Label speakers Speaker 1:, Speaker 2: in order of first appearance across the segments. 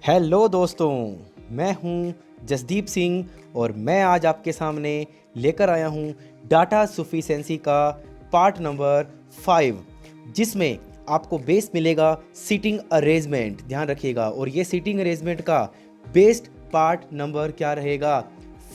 Speaker 1: Hello दोस्तों, मैं हूं जसदीप सिंह और मैं आज आपके सामने लेकर आया हूं डाटा सफिशिएंसी का पार्ट नंबर 5, जिसमें आपको बेस मिलेगा सीटिंग अरेंजमेंट। ध्यान रखिएगा, और ये सीटिंग अरेंजमेंट का बेस्ट पार्ट नंबर क्या रहेगा?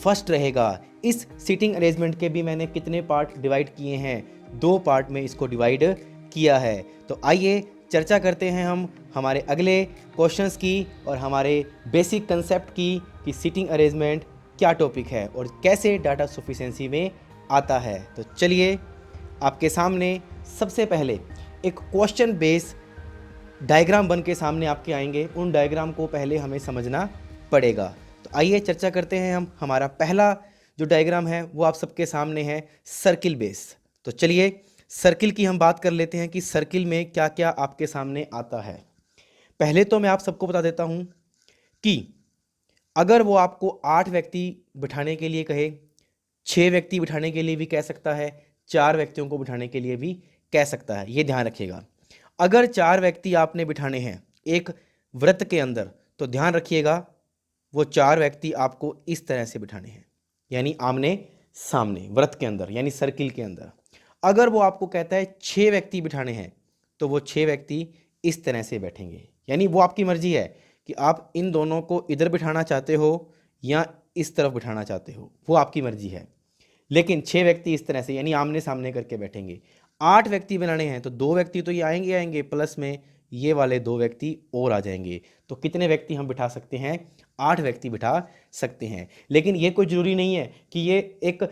Speaker 1: फर्स्ट रहेगा। इस सीटिंग अरेंजमेंट के भी मैंने कितने पार्ट डिवाइड किए हैं? 2 पार्ट में इसको डिवाइड किया है। तो आइए चर्चा करते हैं हम हमारे अगले क्वेश्चंस की और हमारे बेसिक कंसेप्ट की कि सीटिंग अरेंजमेंट क्या टॉपिक है और कैसे डाटा सफिशिएंसी में आता है। तो चलिए, आपके सामने सबसे पहले एक क्वेश्चन बेस डायग्राम बन के सामने आपके आएंगे। उन डायग्राम को पहले हमें समझना पड़ेगा। तो आइए चर्चा करते हैं हम। हमारा पहला जो डायग्राम है वो आप सबके सामने है सर्किल बेस। तो चलिए सर्किल की हम बात कर लेते हैं कि सर्किल में क्या क्या आपके सामने आता है। पहले तो मैं आप सबको बता देता हूं कि अगर वो आपको 8 व्यक्ति बिठाने के लिए कहे, 6 व्यक्ति बिठाने के लिए भी कह सकता है, 4 व्यक्तियों को बिठाने के लिए भी कह सकता है। ये ध्यान रखिएगा। अगर 4 व्यक्ति आपने बिठाने हैं एक वृत्त के अंदर, तो ध्यान रखिएगा वो 4 व्यक्ति आपको इस तरह से बिठाने हैं, यानी आमने सामने वृत्त के अंदर, यानी सर्किल के अंदर। अगर वो आपको कहता है 6 व्यक्ति बिठाने हैं, तो वो 6 व्यक्ति इस तरह से बैठेंगे। यानी वो आपकी मर्जी है कि आप इन दोनों को इधर बिठाना चाहते हो या इस तरफ बिठाना चाहते हो, वो आपकी मर्जी है। लेकिन 6 व्यक्ति इस तरह से यानी आमने सामने करके बैठेंगे। 8 व्यक्ति बनाने हैं तो 2 व्यक्ति तो ये आएंगे आएंगे, प्लस में ये वाले 2 व्यक्ति और आ जाएंगे। तो कितने व्यक्ति हम बिठा सकते हैं? 8 व्यक्ति बिठा सकते हैं। लेकिन ये कोई ज़रूरी नहीं है कि ये एक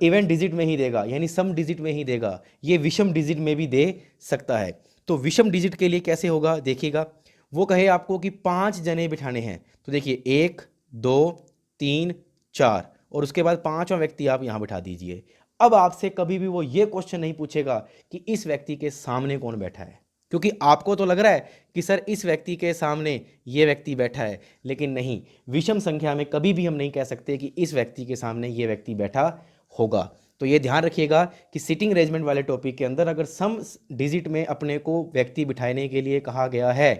Speaker 1: इवन डिजिट में ही देगा, यानी सम डिजिट में ही देगा। ये विषम डिजिट में भी दे सकता है। तो विषम डिजिट के लिए कैसे होगा देखिएगा। वो कहे आपको कि 5 जने बिठाने हैं, तो देखिए 1 2 3 4 और उसके बाद 5वां व्यक्ति आप यहाँ बिठा दीजिए। अब आपसे कभी भी वो ये क्वेश्चन नहीं पूछेगा कि इस व्यक्ति के सामने कौन बैठा है, क्योंकि आपको तो लग रहा है कि सर इस व्यक्ति के सामने ये व्यक्ति बैठा है, लेकिन नहीं, विषम संख्या में कभी भी हम नहीं कह सकते कि इस व्यक्ति के सामने ये व्यक्ति बैठा होगा। तो ये ध्यान रखिएगा कि सीटिंग अरेंजमेंट वाले टॉपिक के अंदर अगर सम डिजिट में अपने को व्यक्ति बिठाने के लिए कहा गया है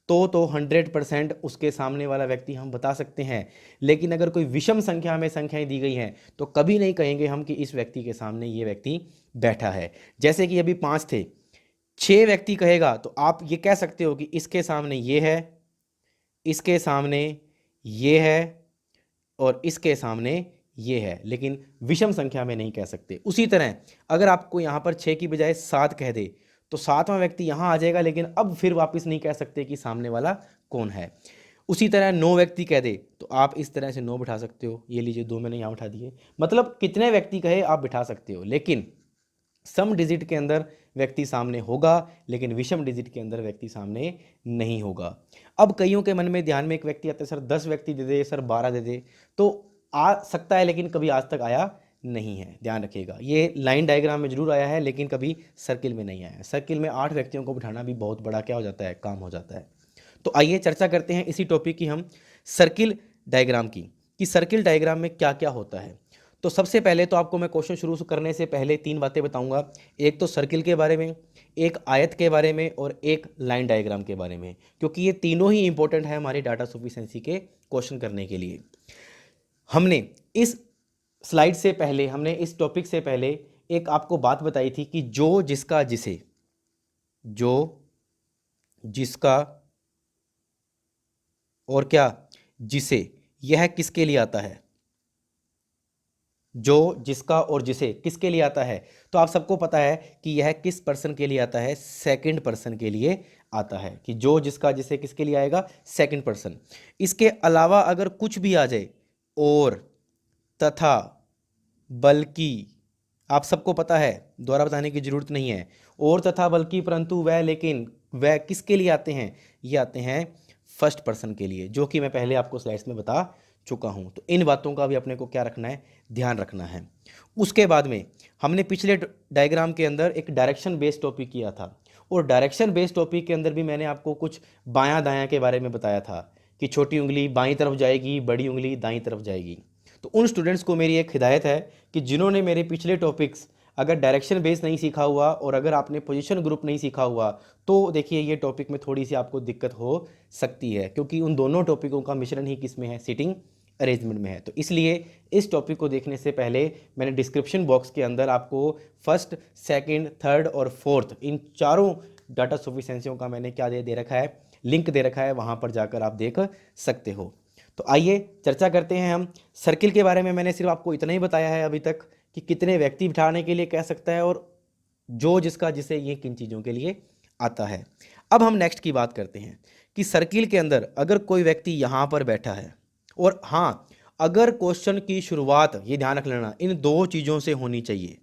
Speaker 1: तो 100% उसके सामने वाला व्यक्ति हम बता सकते हैं। लेकिन अगर कोई विषम संख्या में संख्याएं दी गई हैं तो कभी नहीं कहेंगे हम कि इस व्यक्ति के सामने ये व्यक्ति बैठा है। जैसे कि अभी 5 थे, 6 व्यक्ति कहेगा तो आप ये कह सकते हो कि इसके सामने ये है, इसके सामने ये है और इसके सामने ये है, लेकिन विषम संख्या में नहीं कह सकते। उसी तरह अगर आपको यहाँ पर 6 की बजाय 7 कह दे तो 7वां व्यक्ति यहाँ आ जाएगा, लेकिन अब फिर वापस नहीं कह सकते कि सामने वाला कौन है। उसी तरह 9 व्यक्ति कह दे तो आप इस तरह से 9 बिठा सकते हो। ये लीजिए 2 मैंने यहाँ बिठा दिए। मतलब कितने व्यक्ति कहे आप बिठा सकते हो, लेकिन सम डिजिट के अंदर व्यक्ति सामने होगा, लेकिन विषम डिजिट के अंदर व्यक्ति सामने नहीं होगा। अब कईयों के मन में ध्यान में एक व्यक्ति आता है, सर 10 व्यक्ति दे दे, सर 12 दे दे, तो आ सकता है लेकिन कभी आज तक आया नहीं है। ध्यान रखिएगा, ये लाइन डायग्राम में जरूर आया है लेकिन कभी सर्किल में नहीं आया है। सर्किल में 8 व्यक्तियों को बिठाना भी बहुत बड़ा क्या हो जाता है, काम हो जाता है। तो आइए चर्चा करते हैं इसी टॉपिक की हम, सर्किल डायग्राम की, कि सर्किल डायग्राम में क्या क्या होता है। तो सबसे पहले तो आपको मैं क्वेश्चन शुरू करने से पहले 3 बातें बताऊंगा। एक तो सर्किल के बारे में, एक आयत के बारे में और एक लाइन डायग्राम के बारे में, क्योंकि ये तीनों ही इंपॉर्टेंट है हमारे डाटा सफिशिएंसी के क्वेश्चन करने के लिए। हमने इस स्लाइड से पहले, हमने इस टॉपिक से पहले एक आपको बात बताई थी कि जो जिसका जिसे, जो जिसका और क्या जिसे, यह किसके लिए आता है? जो जिसका और जिसे किसके लिए आता है? तो आप सबको पता है कि यह किस पर्सन के लिए आता है? सेकंड पर्सन के लिए आता है। कि जो जिसका जिसे किसके लिए आएगा? Second person. इसके अलावा अगर कुछ भी आ जाए, और, तथा, बल्कि, आप सबको पता है, दोबारा बताने की जरूरत नहीं है, और, तथा, बल्कि, परंतु, वह, लेकिन, वह किसके लिए आते हैं? ये आते हैं फर्स्ट पर्सन के लिए, जो कि मैं पहले आपको स्लाइड्स में बता चुका हूं। तो इन बातों का भी अपने को क्या रखना है, ध्यान रखना है। उसके बाद में हमने पिछले डायग्राम के अंदर एक डायरेक्शन बेस्ड टॉपिक किया था, और डायरेक्शन बेस्ड टॉपिक के अंदर भी मैंने आपको कुछ बायां दायां के बारे में बताया था कि छोटी उंगली बाईं तरफ जाएगी, बड़ी उंगली दाईं तरफ जाएगी। तो उन स्टूडेंट्स को मेरी एक हिदायत है कि जिन्होंने मेरे पिछले टॉपिक्स अगर डायरेक्शन बेस नहीं सीखा हुआ और अगर आपने पोजीशन ग्रुप नहीं सीखा हुआ तो देखिए ये टॉपिक में थोड़ी सी आपको दिक्कत हो सकती है, क्योंकि उन दोनों टॉपिकों का मिश्रण ही किस में है, सीटिंग अरेंजमेंट में है। तो इसलिए इस टॉपिक को देखने से पहले मैंने डिस्क्रिप्शन बॉक्स के अंदर आपको फर्स्ट, सेकंड, थर्ड और फोर्थ इन चारों डाटा सफिशिएंसियों का मैंने क्या दे रखा है, लिंक दे रखा है, वहाँ पर जाकर आप देख सकते हो। तो आइए चर्चा करते हैं हम सर्किल के बारे में। मैंने सिर्फ आपको इतना ही बताया है अभी तक कि कितने व्यक्ति बिठाने के लिए कह सकता है और जो जिसका जिसे ये किन चीज़ों के लिए आता है। अब हम नेक्स्ट की बात करते हैं कि सर्किल के अंदर अगर कोई व्यक्ति यहाँ पर बैठा है और हाँ, अगर क्वेश्चन की शुरुआत, ये ध्यान रख लेना, इन दो चीज़ों से होनी चाहिए।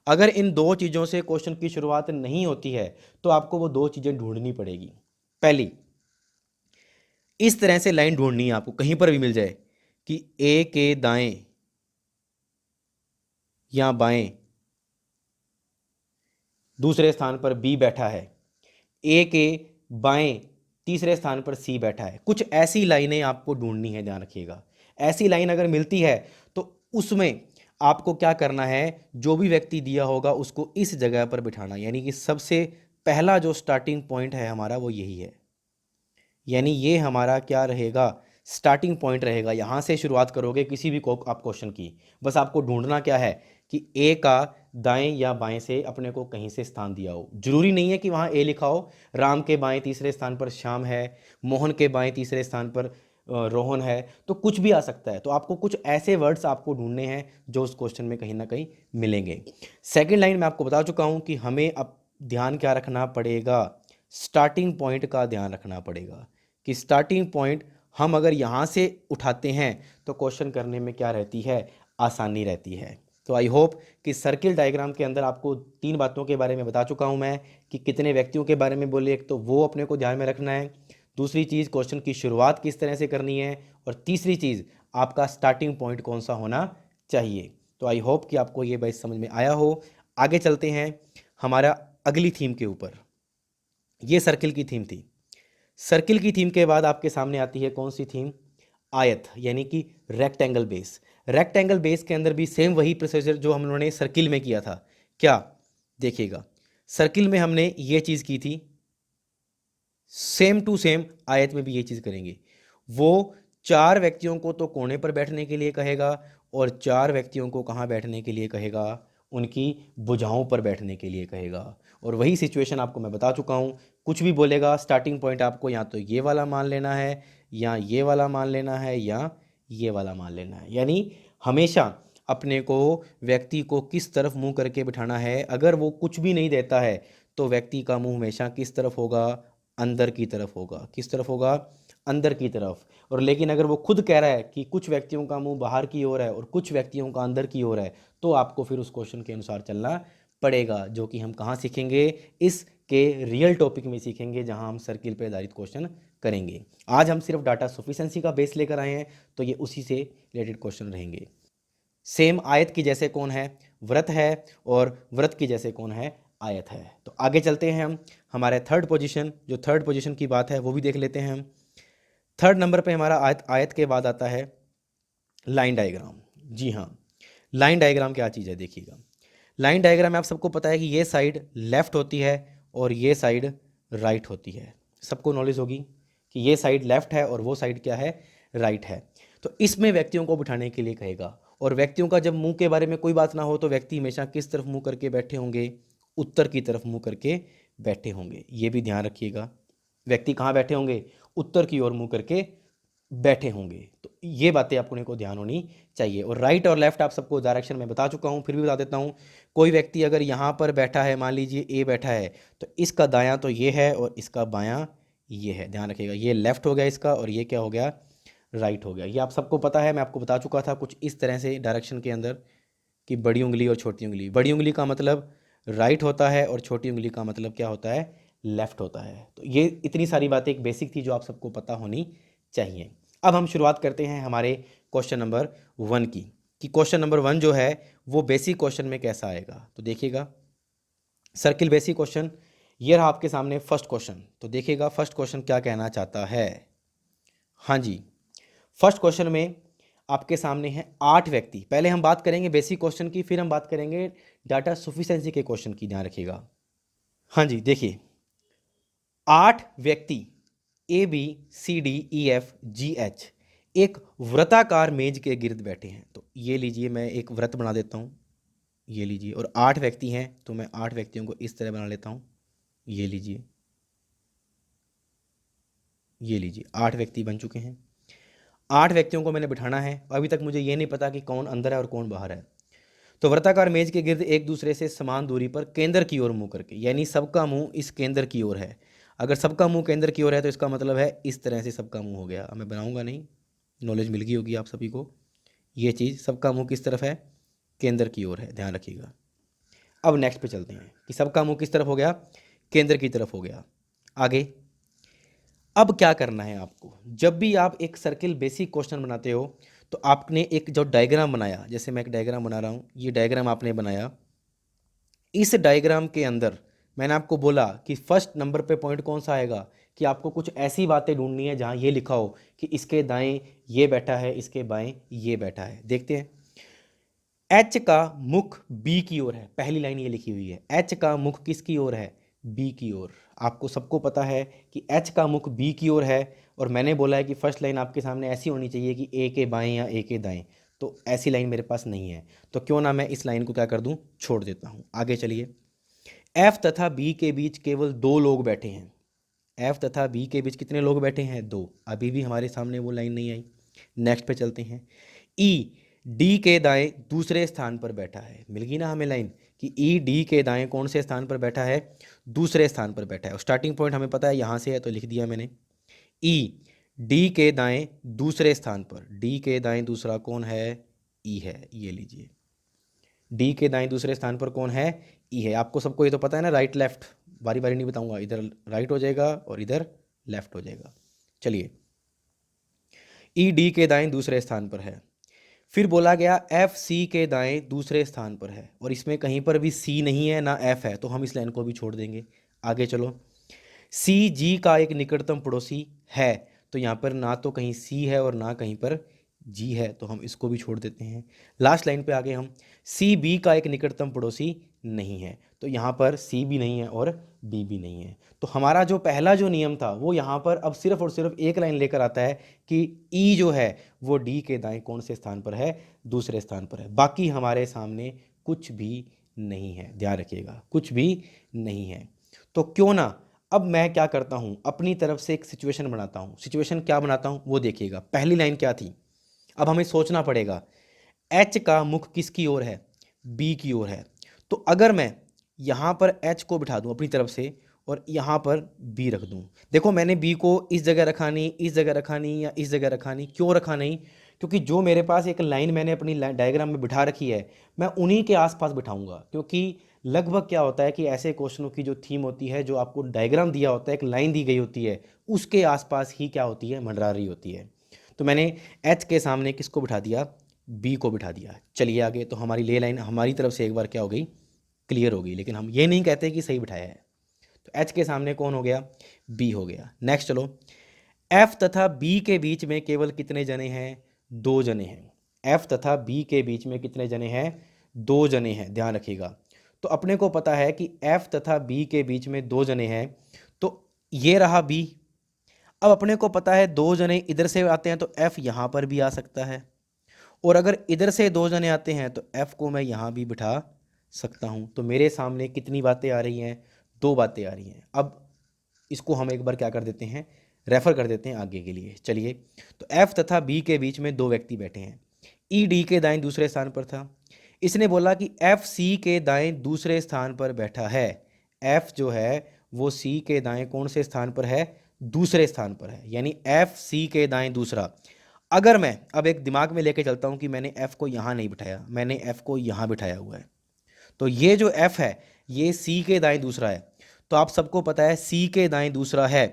Speaker 1: अगर इन दो चीज़ों से क्वेश्चन की शुरुआत नहीं होती है तो आपको वो दो चीज़ें ढूंढनी पड़ेगी। पहली, इस तरह से लाइन ढूंढनी है आपको, कहीं पर भी मिल जाए कि ए के दाएं या बाएं दूसरे स्थान पर बी बैठा है, ए के बाएं तीसरे स्थान पर सी बैठा है। कुछ ऐसी लाइनें आपको ढूंढनी है, ध्यान रखिएगा। ऐसी लाइन अगर मिलती है तो उसमें आपको क्या करना है, जो भी व्यक्ति दिया होगा उसको इस जगह पर बिठाना, यानी कि सबसे पहला जो स्टार्टिंग पॉइंट है हमारा वो यही है। यानी ये हमारा क्या रहेगा, स्टार्टिंग पॉइंट रहेगा। यहाँ से शुरुआत करोगे किसी भी आप क्वेश्चन की, बस आपको ढूंढना क्या है कि ए का दाएं या बाएं से अपने को कहीं से स्थान दिया हो। जरूरी नहीं है कि वहाँ ए लिखा हो। राम के बाएं तीसरे स्थान पर श्याम है, मोहन के बाएं तीसरे स्थान पर रोहन है, तो कुछ भी आ सकता है। तो आपको कुछ ऐसे वर्ड्स आपको ढूंढने हैं जो उस क्वेश्चन में कहीं ना कहीं मिलेंगे। सेकेंड लाइन में आपको बता चुका हूँ कि हमें अब ध्यान क्या रखना पड़ेगा, स्टार्टिंग पॉइंट का ध्यान रखना पड़ेगा कि स्टार्टिंग पॉइंट हम अगर यहाँ से उठाते हैं तो क्वेश्चन करने में क्या रहती है, आसानी रहती है। तो आई होप कि सर्किल डायग्राम के अंदर आपको तीन बातों के बारे में बता चुका हूँ मैं कि कितने व्यक्तियों के बारे में बोले, एक तो वो अपने को ध्यान में रखना है, दूसरी चीज़ क्वेश्चन की शुरुआत किस तरह से करनी है, और तीसरी चीज़ आपका स्टार्टिंग पॉइंट कौन सा होना चाहिए। तो आई होप कि आपको ये बात समझ में आया हो। आगे चलते हैं हमारा अगली थीम के ऊपर। ये सर्किल की थीम थी। सर्किल की थीम के बाद आपके सामने आती है कौन सी थीम, आयत, यानी कि रेक्टेंगल बेस। रेक्टेंगल बेस के अंदर भी सेम वही प्रोसीजर जो हम लोगों ने सर्किल में किया था। क्या, देखिएगा, सर्किल में हमने ये चीज़ की थी, सेम टू सेम आयत में भी ये चीज़ करेंगे। वो चार व्यक्तियों को तो कोने पर बैठने के लिए कहेगा और चार व्यक्तियों को कहाँ बैठने के लिए कहेगा, उनकी भुजाओं पर बैठने के लिए कहेगा। और वही सिचुएशन आपको मैं बता चुका हूँ। कुछ भी बोलेगा, स्टार्टिंग पॉइंट आपको या तो ये वाला मान लेना है, या ये वाला मान लेना है, या ये वाला मान लेना है। यानी हमेशा अपने को व्यक्ति को किस तरफ मुंह करके बिठाना है। अगर वो कुछ भी नहीं देता है तो व्यक्ति का मुंह हमेशा किस तरफ होगा, अंदर की तरफ होगा। किस तरफ होगा, अंदर की तरफ। और लेकिन अगर वो खुद कह रहा है कि कुछ व्यक्तियों का मुंह बाहर की ओर है और कुछ व्यक्तियों का अंदर की ओर है, तो आपको फिर उस क्वेश्चन के अनुसार चलना पड़ेगा, जो कि हम कहाँ सीखेंगे, इसके रियल टॉपिक में सीखेंगे, जहाँ हम सर्किल पे आधारित क्वेश्चन करेंगे। आज हम सिर्फ डाटा सफिशिएंसी का बेस लेकर आए हैं, तो ये उसी से रिलेटेड क्वेश्चन रहेंगे। सेम आयत की जैसे कौन है, व्रत है, और व्रत की जैसे कौन है, आयत है। तो आगे चलते हैं हम हमारे थर्ड पोजीशन, जो थर्ड पोजीशन की बात है वो भी देख लेते हैं हम। थर्ड नंबर पे हमारा आयत के बाद आता है लाइन डायग्राम। जी हाँ, लाइन डायग्राम क्या चीज़ है, देखिएगा। लाइन डायग्राम में आप सबको पता है कि ये साइड लेफ्ट होती है और ये साइड राइट होती है। सबको नॉलेज होगी कि ये साइड लेफ्ट है और वो साइड क्या है, राइट है। तो इसमें व्यक्तियों को बिठाने के लिए कहेगा, और व्यक्तियों का जब मुंह के बारे में कोई बात ना हो तो व्यक्ति हमेशा किस तरफ मुंह करके बैठे होंगे, उत्तर की तरफ मुंह करके बैठे होंगे। ये भी ध्यान रखिएगा, व्यक्ति कहाँ बैठे होंगे, उत्तर की ओर मुंह करके बैठे होंगे। तो ये बातें आपको को ध्यान होनी चाहिए। और राइट और लेफ्ट आप सबको डायरेक्शन में बता चुका हूँ, फिर भी बता देता हूँ। कोई व्यक्ति अगर यहाँ पर बैठा है, मान लीजिए ए बैठा है, तो इसका दायां तो ये है और इसका बायां ये है। ध्यान रखिएगा, ये लेफ्ट हो गया इसका और ये क्या हो गया, राइट हो गया। ये आप सबको पता है, मैं आपको बता चुका था कुछ इस तरह से डायरेक्शन के अंदर कि बड़ी उंगली और छोटी उंगली। बड़ी उंगली का मतलब राइट होता है और छोटी उंगली का मतलब क्या होता है, लेफ्ट होता है। तो ये इतनी सारी बातें एक बेसिक थी जो आप सबको पता होनी चाहिए। अब हम शुरुआत करते हैं हमारे क्वेश्चन नंबर 1 की, कि क्वेश्चन नंबर 1 जो है वो बेसिक क्वेश्चन में कैसा आएगा। तो देखिएगा, सर्किल बेसिक क्वेश्चन, ये रहा आपके सामने फर्स्ट क्वेश्चन। तो देखिएगा फर्स्ट क्वेश्चन क्या कहना चाहता है। हाँ जी, फर्स्ट क्वेश्चन में आपके सामने हैं 8 व्यक्ति। पहले हम बात करेंगे बेसिक क्वेश्चन की, फिर हम बात करेंगे डाटा सफिशिएंसी के क्वेश्चन की, ध्यान रखिएगा। हाँ जी, देखिए 8 व्यक्ति ABCDEFGH एक वृत्ताकार मेज के गिर्द बैठे हैं। तो ये लीजिए, मैं एक वृत्त बना देता हूँ, ये लीजिए, और 8 व्यक्ति हैं तो मैं 8 व्यक्तियों को इस तरह बना लेता हूँ, ये लीजिए, ये लीजिए, 8 व्यक्ति बन चुके हैं। 8 व्यक्तियों को मैंने बिठाना है, अभी तक मुझे ये नहीं पता कि कौन अंदर है और कौन बाहर है। तो वृत्ताकार मेज के गिर्द एक दूसरे से समान दूरी पर केंद्र की ओर मुंह करके, यानी सबका मुंह इस केंद्र की ओर है। अगर सबका मुंह केंद्र की ओर है तो इसका मतलब है इस तरह से सबका मुंह हो गया। अब मैं बनाऊंगा नहीं, नॉलेज मिल गई होगी आप सभी को। ये चीज़, सबका मुंह किस तरफ है, केंद्र की ओर है, ध्यान रखिएगा। अब नेक्स्ट पे चलते हैं कि सबका मुंह किस तरफ हो गया, केंद्र की तरफ हो गया। आगे अब क्या करना है आपको, जब भी आप एक सर्किल बेसिक क्वेश्चन बनाते हो तो आपने एक जो डायग्राम बनाया, जैसे मैं एक डायग्राम बना रहा हूँ, ये डायग्राम आपने बनाया। इस डायग्राम के अंदर मैंने आपको बोला कि फर्स्ट नंबर पे पॉइंट कौन सा आएगा, कि आपको कुछ ऐसी बातें ढूंढनी है जहाँ ये लिखा हो कि इसके दाएं ये बैठा है, इसके बाएं ये बैठा है। देखते हैं, एच का मुख बी की ओर है, पहली लाइन ये लिखी हुई है, एच का मुख किसकी ओर है, बी की ओर। आपको सबको पता है कि एच का मुख बी की ओर है, और मैंने बोला है कि फर्स्ट लाइन आपके सामने ऐसी होनी चाहिए कि ए के बाएं या ए के दाएं। तो ऐसी लाइन मेरे पास नहीं है, तो क्यों ना मैं इस लाइन को क्या कर दूं, छोड़ देता हूं। आगे चलिए, एफ तथा बी के बीच केवल 2 लोग बैठे हैं। एफ तथा बी के बीच कितने लोग बैठे हैं, 2। अभी भी हमारे सामने वो लाइन नहीं आई। नेक्स्ट पे चलते हैं, ई डी के दाएं दूसरे स्थान पर बैठा है। मिल गई ना हमें लाइन कि ई डी के दाएं कौन से स्थान पर बैठा है, दूसरे स्थान पर बैठा है। और स्टार्टिंग पॉइंट हमें पता है यहाँ से है, तो लिख दिया मैंने, ई डी के दाएं दूसरे स्थान पर। डी के दाएं दूसरा कौन है, ई है, ये लीजिए। डी के दाएं दूसरे स्थान पर कौन है, ई है। आपको सबको ये तो पता है ना, राइट लेफ्ट, बारी बारी नहीं बताऊंगा, इधर राइट हो जाएगा और इधर लेफ्ट हो जाएगा। चलिए, ई डी के दाएं दूसरे स्थान पर है। फिर बोला गया एफ सी के दाएं दूसरे स्थान पर है, और इसमें कहीं पर भी सी नहीं है ना एफ है, तो हम इस लाइन को भी छोड़ देंगे। आगे चलो, सी जी का एक निकटतम पड़ोसी है, तो यहाँ पर ना तो कहीं सी है और ना कहीं पर जी है, तो हम इसको भी छोड़ देते हैं। लास्ट लाइन पे आगे हम, सी बी का एक निकटतम पड़ोसी नहीं है, तो यहाँ पर सी भी नहीं है और बी भी नहीं है। तो हमारा जो पहला जो नियम था वो यहाँ पर अब सिर्फ और सिर्फ एक लाइन लेकर आता है कि ई जो है वो डी के दाएं कौन से स्थान पर है, दूसरे स्थान पर है। बाकी हमारे सामने कुछ भी नहीं है, ध्यान रखिएगा, कुछ भी नहीं है। तो क्यों ना अब मैं क्या करता हूँ, अपनी तरफ से एक सिचुएशन बनाता हूँ। सिचुएशन क्या बनाता हूँ वो देखिएगा। पहली लाइन क्या थी, अब हमें सोचना पड़ेगा, एच का मुख किसकी ओर है, बी की ओर है। तो अगर मैं यहाँ पर एच को बिठा दूँ अपनी तरफ से और यहाँ पर बी रख दूँ, देखो मैंने बी को इस जगह रखा नहीं, इस जगह रखा नहीं, या इस जगह रखा नहीं। क्यों रखा नहीं, क्योंकि जो मेरे पास एक लाइन मैंने अपनी डायग्राम में बिठा रखी है, मैं उन्हीं के आसपास बिठाऊंगा। क्योंकि लगभग क्या होता है कि ऐसे क्वेश्चनों की जो थीम होती है, जो आपको डायग्राम दिया होता है, एक लाइन दी गई होती है, उसके आसपास ही क्या होती है, मंडरा रही होती है। तो मैंने एच के सामने किसको बिठा दिया, बी को बिठा दिया। चलिए आगे, तो हमारी ले लाइन हमारी तरफ से एक बार क्या हो गई, क्लियर हो गई। लेकिन हम ये नहीं कहते कि सही बिठाया है। तो एच के सामने कौन हो गया, बी हो गया। नेक्स्ट चलो, एफ तथा बी के बीच में केवल कितने जने हैं, 2 जने हैं। एफ तथा बी के बीच में कितने जने हैं, 2 जने हैं, ध्यान रखिएगा। तो अपने को पता है कि एफ तथा बी के बीच में 2 जने हैं, तो ये रहा बी। अब अपने को पता है 2 जने इधर से आते हैं तो एफ यहाँ पर भी आ सकता है, और अगर इधर से 2 जने आते हैं तो एफ को मैं यहाँ भी बिठा सकता हूँ। तो मेरे सामने कितनी बातें आ रही हैं, 2 बातें आ रही हैं। अब इसको हम एक बार क्या कर देते हैं, रेफर कर देते हैं आगे के लिए। चलिए, तो एफ तथा बी के बीच में 2 व्यक्ति बैठे हैं। ई डी के दाएं दूसरे स्थान पर था। इसने बोला कि एफ सी के दाएं दूसरे स्थान पर बैठा है। एफ जो है वो सी के दाएं कौन से स्थान पर है, दूसरे स्थान पर है, यानी एफ सी के दाएं दूसरा। अगर मैं अब एक दिमाग में लेके चलता हूं कि मैंने एफ को यहां नहीं बिठाया, मैंने एफ को यहां बिठाया हुआ है, तो ये जो एफ है ये सी के दाएं दूसरा है। तो आप सबको पता है सी के दाएं दूसरा है,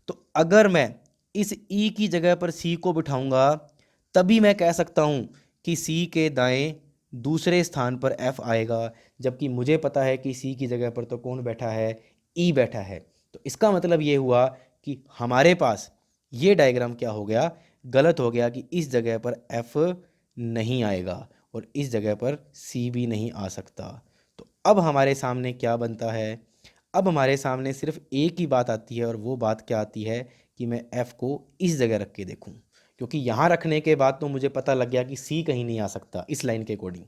Speaker 1: तो अगर मैं इस ई की जगह पर सी को बिठाऊंगा तभी मैं कह सकता हूं कि सी के दाएं दूसरे स्थान पर एफ आएगा। जबकि मुझे पता है कि सी की जगह पर तो कौन बैठा है, ई बैठा है। तो इसका मतलब ये हुआ कि हमारे पास ये डायग्राम क्या हो गया, गलत हो गया कि इस जगह पर एफ नहीं आएगा और इस जगह पर सी भी नहीं आ सकता। तो अब हमारे सामने क्या बनता है, अब हमारे सामने सिर्फ एक ही बात आती है और वो बात क्या आती है कि मैं एफ़ को इस जगह रख के देखूं, क्योंकि यहाँ रखने के बाद तो मुझे पता लग गया कि सी कहीं नहीं आ सकता इस लाइन के अकॉर्डिंग।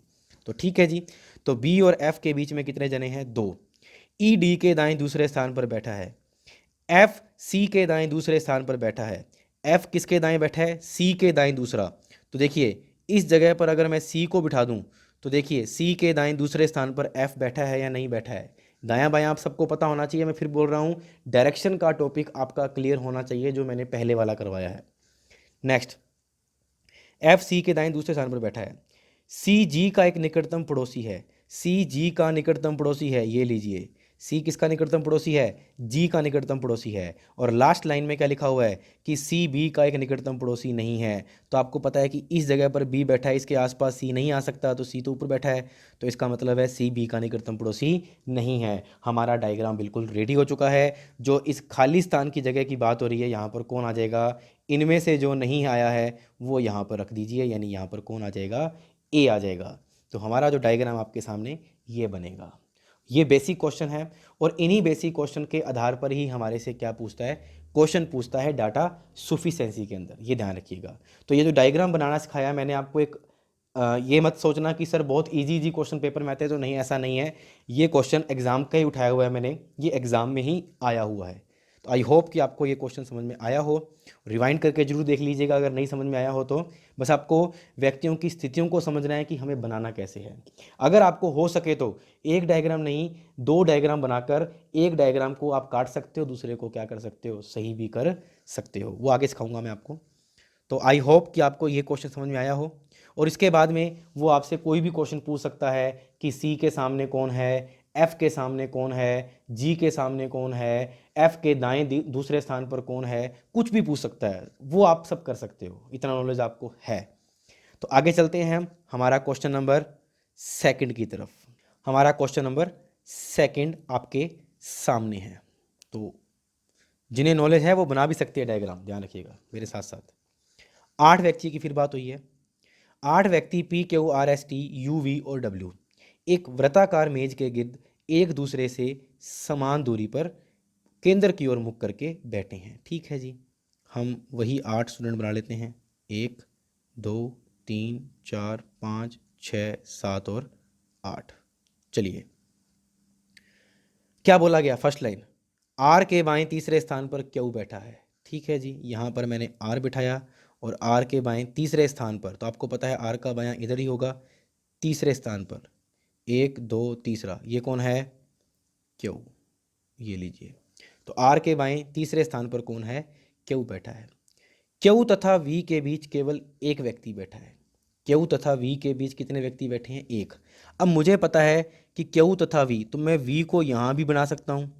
Speaker 1: तो ठीक है जी, तो बी और एफ़ के बीच में कितने जने हैं, दो। ई डी के दाएं दूसरे स्थान पर बैठा है, एफ सी के दाएं दूसरे स्थान पर बैठा है। एफ किसके दाएं बैठा है, सी के दाएं दूसरा। तो देखिए इस जगह पर अगर मैं सी को बिठा दूं तो देखिए सी के दाएं दूसरे स्थान पर एफ बैठा है या नहीं बैठा है। दायां बायां आप सबको पता होना चाहिए, मैं फिर बोल रहा हूं डायरेक्शन का टॉपिक आपका क्लियर होना चाहिए जो मैंने पहले वाला करवाया है। नेक्स्ट, एफ सी के दाएं दूसरे स्थान पर बैठा है, सी जी का एक निकटतम पड़ोसी है, सी जी का निकटतम पड़ोसी है, ये लीजिए सी किसका निकटतम पड़ोसी है, जी का निकटतम पड़ोसी है। और लास्ट लाइन में क्या लिखा हुआ है कि सी बी का एक निकटतम पड़ोसी नहीं है। तो आपको पता है कि इस जगह पर बी बैठा है, इसके आसपास सी नहीं आ सकता, तो सी तो ऊपर बैठा है, तो इसका मतलब है सी बी का निकटतम पड़ोसी नहीं है। हमारा डायग्राम बिल्कुल रेडी हो चुका है। जो इस खाली स्थान की जगह की बात हो रही है, यहाँ पर कौन आ जाएगा, इनमें से जो नहीं आया है वो यहाँ पर रख दीजिए, यानी यहाँ पर कौन आ जाएगा, ए आ जाएगा। तो हमारा जो डायग्राम आपके सामने ये बनेगा। ये बेसिक क्वेश्चन है और इन्हीं बेसिक क्वेश्चन के आधार पर ही हमारे से क्या पूछता है, क्वेश्चन पूछता है डाटा सुफिशिएंसी के अंदर, ये ध्यान रखिएगा। तो ये जो डायग्राम बनाना सिखाया मैंने आपको, एक ये मत सोचना कि सर बहुत इजी क्वेश्चन पेपर में आते हैं, तो नहीं, ऐसा नहीं है। ये क्वेश्चन एग्जाम का ही उठाया हुआ है मैंने, ये एग्जाम में ही आया हुआ है। तो आई होप कि आपको ये क्वेश्चन समझ में आया हो। रिवाइंड करके जरूर देख लीजिएगा अगर नहीं समझ में आया हो तो। बस आपको व्यक्तियों की स्थितियों को समझना है कि हमें बनाना कैसे है। अगर आपको हो सके तो एक डायग्राम नहीं, दो डायग्राम बनाकर एक डायग्राम को आप काट सकते हो, दूसरे को क्या कर सकते हो, सही भी कर सकते हो। वो आगे सिखाऊंगा मैं आपको। तो आई होप कि आपको ये क्वेश्चन समझ में आया हो। और इसके बाद में वो आपसे कोई भी क्वेश्चन पूछ सकता है कि सी के सामने कौन है, एफ के सामने कौन है, जी के सामने कौन है, एफ के दाएं दूसरे स्थान पर कौन है, कुछ भी पूछ सकता है, वो आप सब कर सकते हो, इतना नॉलेज आपको है। तो आगे चलते हैं हम हमारा क्वेश्चन नंबर सेकंड की तरफ। हमारा क्वेश्चन नंबर सेकंड आपके सामने है। तो जिन्हें नॉलेज है वो बना भी सकते हैं डायग्राम, ध्यान रखिएगा मेरे साथ साथ। 8 व्यक्ति की फिर बात हुई है। 8 व्यक्ति P Q R S T U V और डब्ल्यू एक वृत्ताकार मेज के गिर्द एक दूसरे से समान दूरी पर केंद्र की ओर मुख करके बैठे हैं। ठीक है जी, हम वही 8 स्टूडेंट बना लेते हैं, 1 2 3 4 5 6 7 और 8। चलिए, क्या बोला गया, फर्स्ट लाइन, आर के बाएं तीसरे स्थान पर क्यू बैठा है। ठीक है जी, यहाँ पर मैंने आर बिठाया और आर के बाएं तीसरे स्थान पर, तो आपको पता है आर का बायां इधर ही होगा, तीसरे स्थान पर 1 2 तीसरा, ये कौन है, क्यू, ये लीजिए। तो आर के बाएं तीसरे स्थान पर कौन है, क्यू बैठा है। क्यू तथा वी के बीच केवल एक व्यक्ति बैठा है। क्यू तथा वी के बीच कितने व्यक्ति बैठे हैं, एक। अब मुझे पता है कि क्यू तथा वी, तो मैं वी को यहाँ भी बना सकता हूँ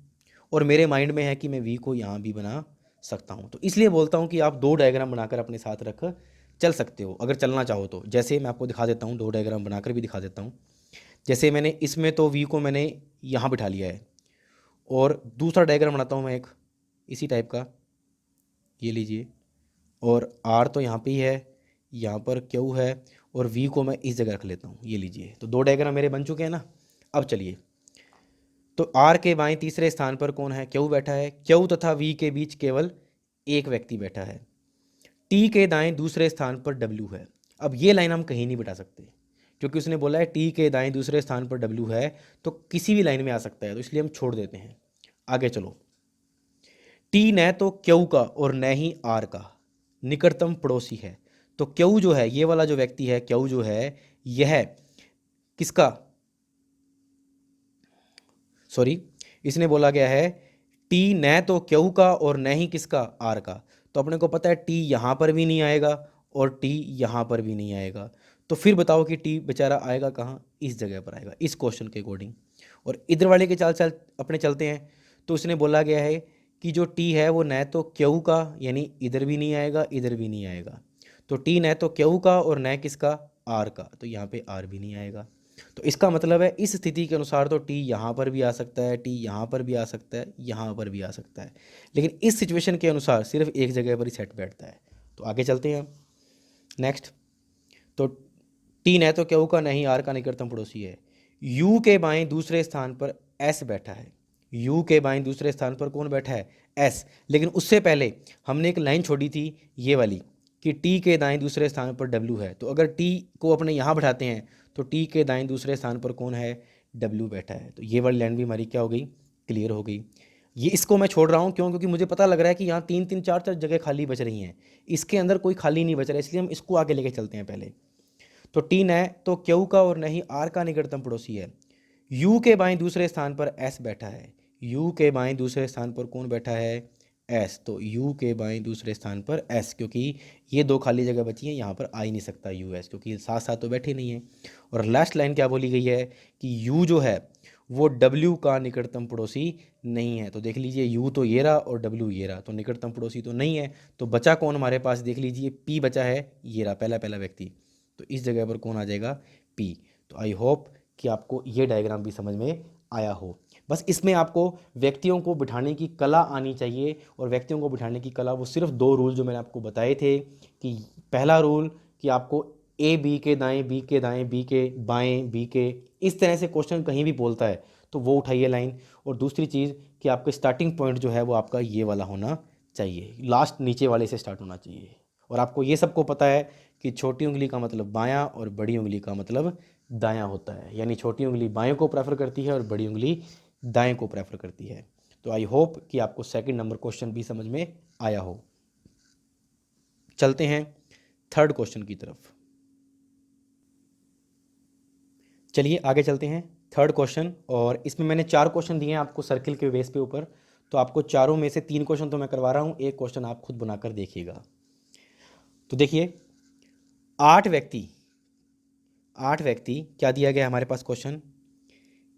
Speaker 1: और मेरे माइंड में है कि मैं वी को यहाँ भी बना सकता हूँ। तो इसलिए बोलता हूँ कि आप दो डायग्राम बनाकर अपने साथ रख चल सकते हो अगर चलना चाहो तो। जैसे मैं आपको दिखा देता हूँ, दो डायग्राम बनाकर भी दिखा देता हूँ। जैसे मैंने इसमें तो वी को मैंने यहाँ बिठा लिया है और दूसरा डायग्राम बनाता हूँ मैं एक इसी टाइप का, ये लीजिए। और आर तो यहाँ पे ही है, यहाँ पर क्यू है और वी को मैं इस जगह रख लेता हूँ, ये लीजिए। तो दो डायग्राम मेरे बन चुके हैं ना। अब चलिए, तो आर के बाएं तीसरे स्थान पर कौन है, क्यू बैठा है। क्यू तथा वी के बीच केवल एक व्यक्ति बैठा है। टी के दाएं दूसरे स्थान पर डब्ल्यू है। अब ये लाइन हम कहीं नहीं बिठा सकते क्योंकि उसने बोला है टी के दाएं दूसरे स्थान पर डब्ल्यू है, तो किसी भी लाइन में आ सकता है, तो इसलिए हम छोड़ देते हैं। आगे चलो, टी न तो क्यू का और न ही आर का निकटतम पड़ोसी है। तो क्यू जो है, ये वाला जो व्यक्ति है क्यू जो है, यह किसका, सॉरी, इसने बोला गया है टी न तो क्यू का और न ही किसका, आर का। तो अपने को पता है टी यहाँ पर भी नहीं आएगा और टी यहाँ पर भी नहीं आएगा। तो फिर बताओ कि टी बेचारा आएगा कहाँ, इस जगह पर आएगा इस क्वेश्चन के अकॉर्डिंग। और इधर वाले के चाल चाल अपने चलते हैं। तो उसने बोला गया है कि जो टी है वो न तो क्यू का, यानी इधर भी नहीं आएगा इधर भी नहीं आएगा। तो टी न तो क्यू का और न किसका, आर का, तो यहाँ पे आर भी नहीं आएगा। तो इसका मतलब है इस स्थिति के अनुसार तो टी यहाँ पर भी आ सकता है, टी यहाँ पर भी आ सकता है, यहाँ पर भी आ सकता है, लेकिन इस सिचुएशन के अनुसार सिर्फ एक जगह पर ही सेट बैठता है। तो आगे चलते हैं नेक्स्ट। तो टी न तो क्यू का नहीं आर का निकटतम पड़ोसी है। यू के बाएं दूसरे स्थान पर एस बैठा है। यू के बाएं दूसरे स्थान पर कौन बैठा है? एस। लेकिन उससे पहले हमने एक लाइन छोड़ी थी ये वाली कि टी के दाएं दूसरे स्थान पर डब्ल्यू है। तो अगर टी को अपने यहाँ बैठाते हैं तो टी के दाएं दूसरे स्थान पर कौन है? डब्ल्यू बैठा है। तो ये वाली लाइन भी हमारी क्या हो गई? क्लियर हो गई। ये इसको मैं छोड़ रहा हूँ क्यों? क्योंकि मुझे पता लग रहा है कि यहाँ 3 3 4 4 जगह खाली बच रही हैं, इसके अंदर कोई खाली नहीं बच रहा है, इसलिए हम इसको आगे लेके चलते हैं पहले। तो टी न तो क्यू का और न ही आर का निकटतम पड़ोसी है। यू के बाएं दूसरे स्थान पर एस बैठा है। यू के बाएं दूसरे स्थान पर कौन बैठा है? एस। तो यू के बाएं दूसरे स्थान पर एस, क्योंकि ये 2 खाली जगह बची हैं, यहाँ पर आ ही नहीं सकता यू एस, क्योंकि साथ साथ तो बैठे नहीं हैं। और लास्ट लाइन क्या बोली गई है कि यू जो है वो डब्ल्यू का निकटतम पड़ोसी नहीं है। तो देख लीजिए यू तो ये रहा और डब्ल्यू ये रहा, तो निकटतम पड़ोसी तो नहीं है। तो बचा कौन हमारे पास? देख लीजिए पी बचा है, ये रहा पहला पहला व्यक्ति। तो इस जगह पर कौन आ जाएगा? पी। तो आई होप कि आपको ये डायग्राम भी समझ में आया हो। बस इसमें आपको व्यक्तियों को बिठाने की कला आनी चाहिए, और व्यक्तियों को बिठाने की कला वो सिर्फ 2 रूल जो मैंने आपको बताए थे कि पहला रूल कि आपको ए बी के दाएं, बी के दाएं, बी के बाएं, बी के इस तरह से क्वेश्चन कहीं भी बोलता है तो वो उठाइए लाइन। और दूसरी चीज़ कि आपके स्टार्टिंग पॉइंट जो है वो आपका ये वाला होना चाहिए, लास्ट नीचे वाले से स्टार्ट होना चाहिए। और आपको ये सबको पता है कि छोटी उंगली का मतलब बायां और बड़ी उंगली का मतलब दायां होता है, यानी छोटी उंगली बाएं को प्रेफर करती है और बड़ी उंगली दाएं को प्रेफर करती है। तो आई होप कि आपको सेकंड नंबर क्वेश्चन भी समझ में आया हो। चलते हैं थर्ड क्वेश्चन की तरफ। चलिए आगे चलते हैं थर्ड क्वेश्चन, और इसमें मैंने 4 क्वेश्चन दिए हैं आपको सर्किल के बेस पे ऊपर। तो आपको चारों में से 3 क्वेश्चन तो मैं करवा रहा हूँ, एक क्वेश्चन आप खुद बनाकर देखिएगा। तो देखिए 8 व्यक्ति क्या दिया गया हमारे पास क्वेश्चन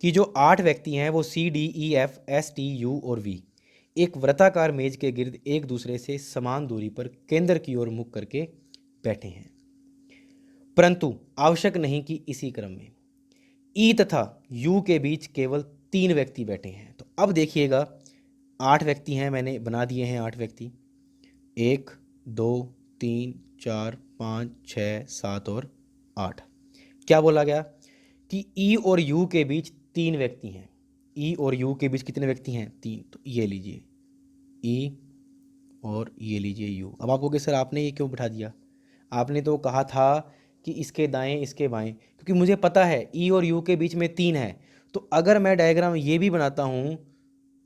Speaker 1: कि जो 8 व्यक्ति हैं वो C D E F S T U और वी एक वृत्ताकार मेज के गिर्द एक दूसरे से समान दूरी पर केंद्र की ओर मुख करके बैठे हैं, परंतु आवश्यक नहीं कि इसी क्रम में ई तथा यू के बीच केवल 3 व्यक्ति बैठे हैं। तो अब देखिएगा 8 व्यक्ति हैं, मैंने बना दिए हैं 8 व्यक्ति, 1 2 3 4 5 6 7 और 8। क्या बोला गया कि ई और यू के बीच 3 व्यक्ति हैं। ई और यू के बीच कितने व्यक्ति हैं? 3। तो ये लीजिए ई और ये लीजिए यू। अब आप कहोगे सर आपने ये क्यों बिठा दिया? आपने तो कहा था कि इसके दाएं इसके बाएं, क्योंकि मुझे पता है ई और यू के बीच में 3 है। तो अगर मैं डायग्राम ये भी बनाता हूँ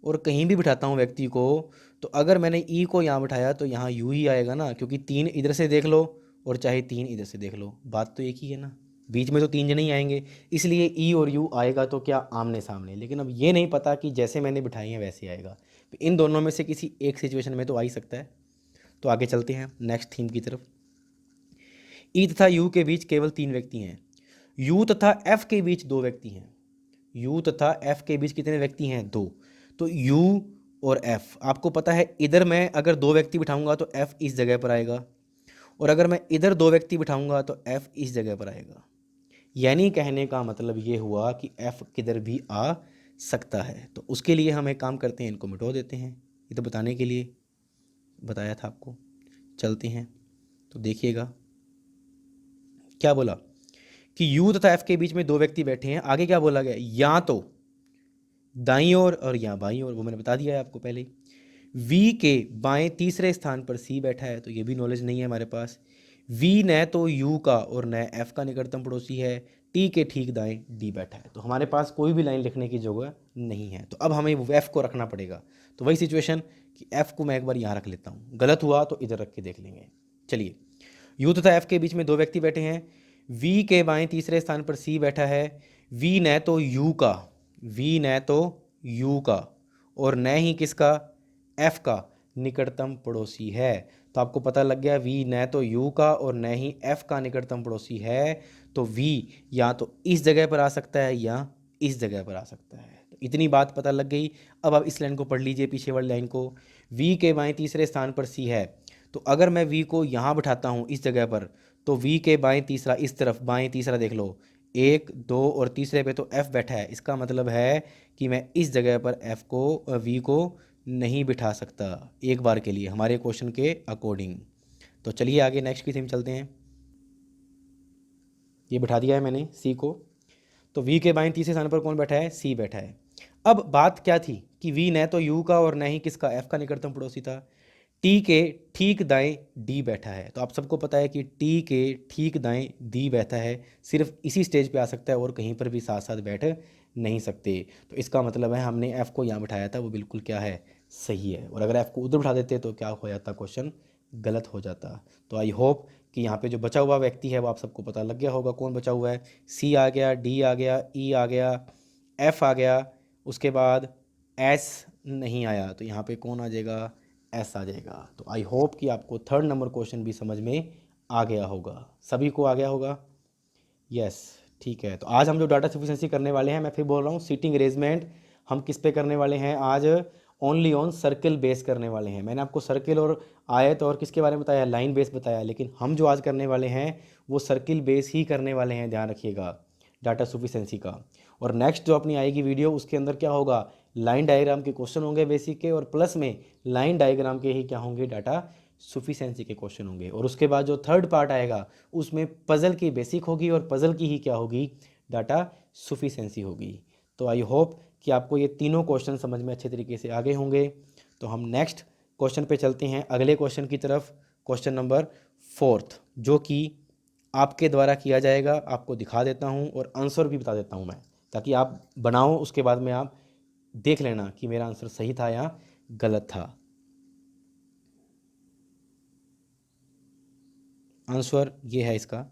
Speaker 1: और कहीं भी बिठाता हूँ व्यक्ति को, तो अगर मैंने ई को यहाँ बिठाया तो यहाँ यू ही आएगा ना, क्योंकि 3 इधर से देख लो और चाहे 3 इधर से देख लो, बात तो एक ही है ना, बीच में तो 3 जने ही आएंगे, इसलिए ई और यू आएगा तो क्या आमने सामने। लेकिन अब ये नहीं पता कि जैसे मैंने बिठाई है वैसे आएगा, तो इन दोनों में से किसी एक सिचुएशन में तो आ ही सकता है। तो आगे चलते हैं नेक्स्ट थीम की तरफ। ई तथा यू के बीच केवल 3 व्यक्ति हैं। यू तथा एफ के बीच 2 व्यक्ति हैं। यू तथा एफ के बीच कितने व्यक्ति हैं? 2। तो यू और एफ, आपको पता है इधर मैं अगर 2 व्यक्ति बिठाऊंगा तो एफ इस जगह पर आएगा, और अगर मैं इधर 2 व्यक्ति बिठाऊंगा तो एफ इस जगह पर आएगा। यानी कहने का मतलब ये हुआ कि एफ किधर भी आ सकता है। तो उसके लिए हम एक काम करते हैं, इनको मिटा देते हैं, ये तो बताने के लिए बताया था आपको। चलते हैं तो देखिएगा क्या बोला कि यू तथा एफ के बीच में 2 व्यक्ति बैठे हैं। आगे क्या बोला गया? या तो दाईं ओर और या बाईं ओर, वो मैंने बता दिया है आपको पहले ही। वी के बाएं तीसरे स्थान पर सी बैठा है, तो ये भी नॉलेज नहीं है हमारे पास। वी न तो यू का और न एफ का निकटतम पड़ोसी है। टी के ठीक दाएं डी बैठा है। तो हमारे पास कोई भी लाइन लिखने की जगह नहीं है, तो अब हमें एफ को रखना पड़ेगा। तो वही सिचुएशन कि एफ को मैं एक बार यहाँ रख लेता हूँ, गलत हुआ तो इधर रख के देख लेंगे। चलिए यू तथा एफ के बीच में 2 व्यक्ति बैठे हैं। वी के बाएं तीसरे स्थान पर सी बैठा है। वी न तो यू का, वी न तो यू का और न ही किसका? एफ का निकटतम पड़ोसी है। तो आपको पता लग गया वी न तो यू का और न ही एफ का निकटतम पड़ोसी है, तो वी या तो इस जगह पर आ सकता है या इस जगह पर आ सकता है। तो इतनी बात पता लग गई। अब आप इस लाइन को पढ़ लीजिए, पीछे वाली लाइन को। वी के बाएं तीसरे स्थान पर सी है, तो अगर मैं वी को यहाँ बिठाता हूँ इस जगह पर, तो वी के बाएं तीसरा इस तरफ, बाएं तीसरा देख लो, 1 2 और तीसरे पे तो एफ बैठा है। इसका मतलब है कि मैं इस जगह पर एफ को वी को नहीं बिठा सकता एक बार के लिए हमारे क्वेश्चन के अकॉर्डिंग। तो चलिए आगे नेक्स्ट की थीम चलते हैं। ये बिठा दिया है मैंने सी को, तो वी के बाएं तीसरे स्थान पर कौन बैठा है, सी बैठा है। अब बात क्या थी कि वी न तो यू का और न ही किसका, एफ का निकटतम पड़ोसी था। टी के ठीक दाएं डी बैठा है, तो आप सबको पता है कि टी के ठीक दाएं डी बैठा है, सिर्फ इसी स्टेज पे आ सकता है और कहीं पर भी साथ साथ बैठ नहीं सकते। तो इसका मतलब है हमने एफ़ को यहाँ बिठाया था वो बिल्कुल क्या है, सही है। और अगर एफ़ को उधर बिठा देते तो क्या हो जाता, क्वेश्चन गलत हो जाता। तो आई होप कि यहाँ पे जो बचा हुआ व्यक्ति है वो आप सबको पता लग गया होगा कौन बचा हुआ है। सी आ गया, डी आ गया, ई आ गया, एफ आ गया, उसके बाद एस नहीं आया, तो यहाँ पे कौन आ जाएगा, एस आ जाएगा। तो आई होप कि आपको थर्ड नंबर क्वेश्चन भी समझ में आ गया होगा, सभी को आ गया होगा। यस, ठीक है। तो आज हम जो डाटा सफिशिएंसी करने वाले हैं, मैं फिर बोल रहा हूँ, सीटिंग अरेंजमेंट हम किस पे करने वाले हैं आज, ओनली ऑन सर्किल बेस करने वाले हैं। मैंने आपको सर्किल और आयत और किसके बारे में बताया, लाइन बेस बताया, लेकिन हम जो आज करने वाले हैं वो सर्किल बेस ही करने वाले हैं, ध्यान रखिएगा, डाटा सफिशिएंसी का। और नेक्स्ट जो अपनी आएगी वीडियो उसके अंदर क्या होगा, लाइन डायग्राम के क्वेश्चन होंगे बेसिक के, और प्लस में लाइन डायग्राम के ही क्या होंगे, डाटा सफिशिएंसी के क्वेश्चन होंगे। और उसके बाद जो थर्ड पार्ट आएगा उसमें पज़ल की बेसिक होगी और पज़ल की ही क्या होगी, डाटा सफिशिएंसी होगी। तो आई होप कि आपको ये तीनों क्वेश्चन समझ में अच्छे तरीके से आ गए होंगे। तो हम नेक्स्ट क्वेश्चन पे चलते हैं, अगले क्वेश्चन की तरफ, क्वेश्चन नंबर 4, जो कि आपके द्वारा किया जाएगा। आपको दिखा देता हूँ और आंसर भी बता देता हूँ मैं, ताकि आप बनाओ, उसके बाद में आप देख लेना कि मेरा आंसर सही था या गलत था। आंसर ये है इसका,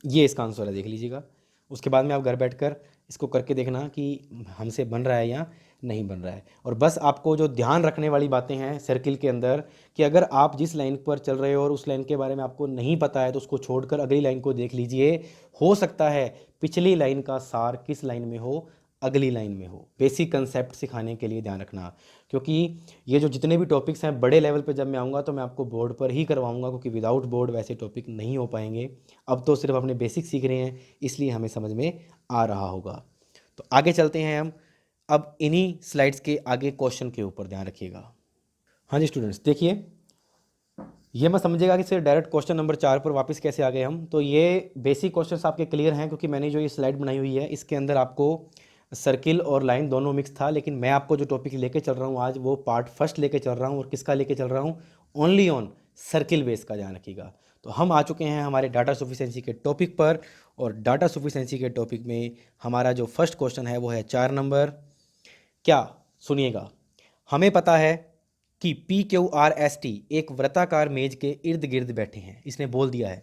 Speaker 1: ये इसका आंसर है, देख लीजिएगा। उसके बाद में आप घर बैठकर इसको करके देखना कि हमसे बन रहा है या नहीं बन रहा है। और बस आपको जो ध्यान रखने वाली बातें हैं सर्किल के अंदर, कि अगर आप जिस लाइन पर चल रहे हो और उस लाइन के बारे में आपको नहीं पता है तो उसको छोड़कर अगली लाइन को देख लीजिए। हो सकता है पिछली लाइन का सार किस लाइन में हो, अगली लाइन में हो। बेसिक कंसेप्ट सिखाने के लिए ध्यान रखना, क्योंकि ये जो जितने भी टॉपिक्स हैं बड़े लेवल पे जब मैं आऊँगा तो मैं आपको बोर्ड पर ही करवाऊँगा, क्योंकि विदाउट बोर्ड वैसे टॉपिक नहीं हो पाएंगे। अब तो सिर्फ अपने बेसिक सीख रहे हैं, इसलिए हमें समझ में आ रहा होगा। तो आगे चलते हैं हम अब इन्हीं स्लाइड्स के आगे क्वेश्चन के ऊपर, ध्यान रखिएगा। हाँ जी स्टूडेंट्स, देखिए ये मत समझिएगा कि सिर्फ डायरेक्ट क्वेश्चन नंबर 4 पर वापस कैसे आ गए हम। तो ये बेसिक क्वेश्चंस आपके क्लियर हैं, क्योंकि मैंने जो ये स्लाइड बनाई हुई है इसके अंदर आपको सर्किल और लाइन दोनों मिक्स था। लेकिन मैं आपको जो टॉपिक लेके चल रहा हूँ आज, वो पार्ट फर्स्ट लेके चल रहा हूँ। और किसका लेके चल रहा हूँ, ओनली ऑन सर्किल बेस का, ध्यान रखिएगा। तो हम आ चुके हैं हमारे डाटा सफिशिएंसी के टॉपिक पर, और डाटा सफिशिएंसी के टॉपिक में हमारा जो फर्स्ट क्वेश्चन है वो है 4 नंबर। क्या, सुनिएगा, हमें पता है कि PQRST एक वृत्ताकार मेज के इर्द गिर्द बैठे हैं, इसने बोल दिया है।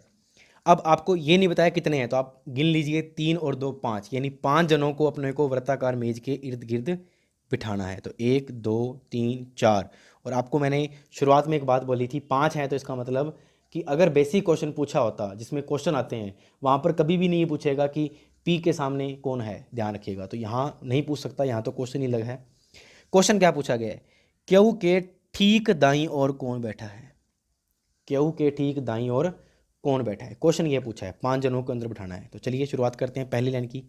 Speaker 1: अब आपको ये नहीं बताया कितने हैं, तो आप गिन लीजिए, 3 और 2 5, यानी 5 जनों को अपने को वृत्ताकार मेज के इर्द गिर्द बिठाना है। तो 1 2 3 4। और आपको मैंने शुरुआत में एक बात बोली थी, 5 हैं, तो इसका मतलब कि अगर बेसिक क्वेश्चन पूछा होता, जिसमें क्वेश्चन आते हैं, वहाँ पर कभी भी नहीं पूछेगा कि पी के सामने कौन है, ध्यान रखिएगा। तो यहाँ नहीं पूछ सकता, यहाँ तो क्वेश्चन ही लगा है। क्वेश्चन क्या पूछा गया है, क्यू के ठीक दाईं ओर कौन बैठा है, क्यू के ठीक दाईं ओर कौन बैठा है, क्वेश्चन ये पूछा है, 5 जनों के अंदर बिठाना है। तो चलिए शुरुआत करते हैं पहली लाइन की।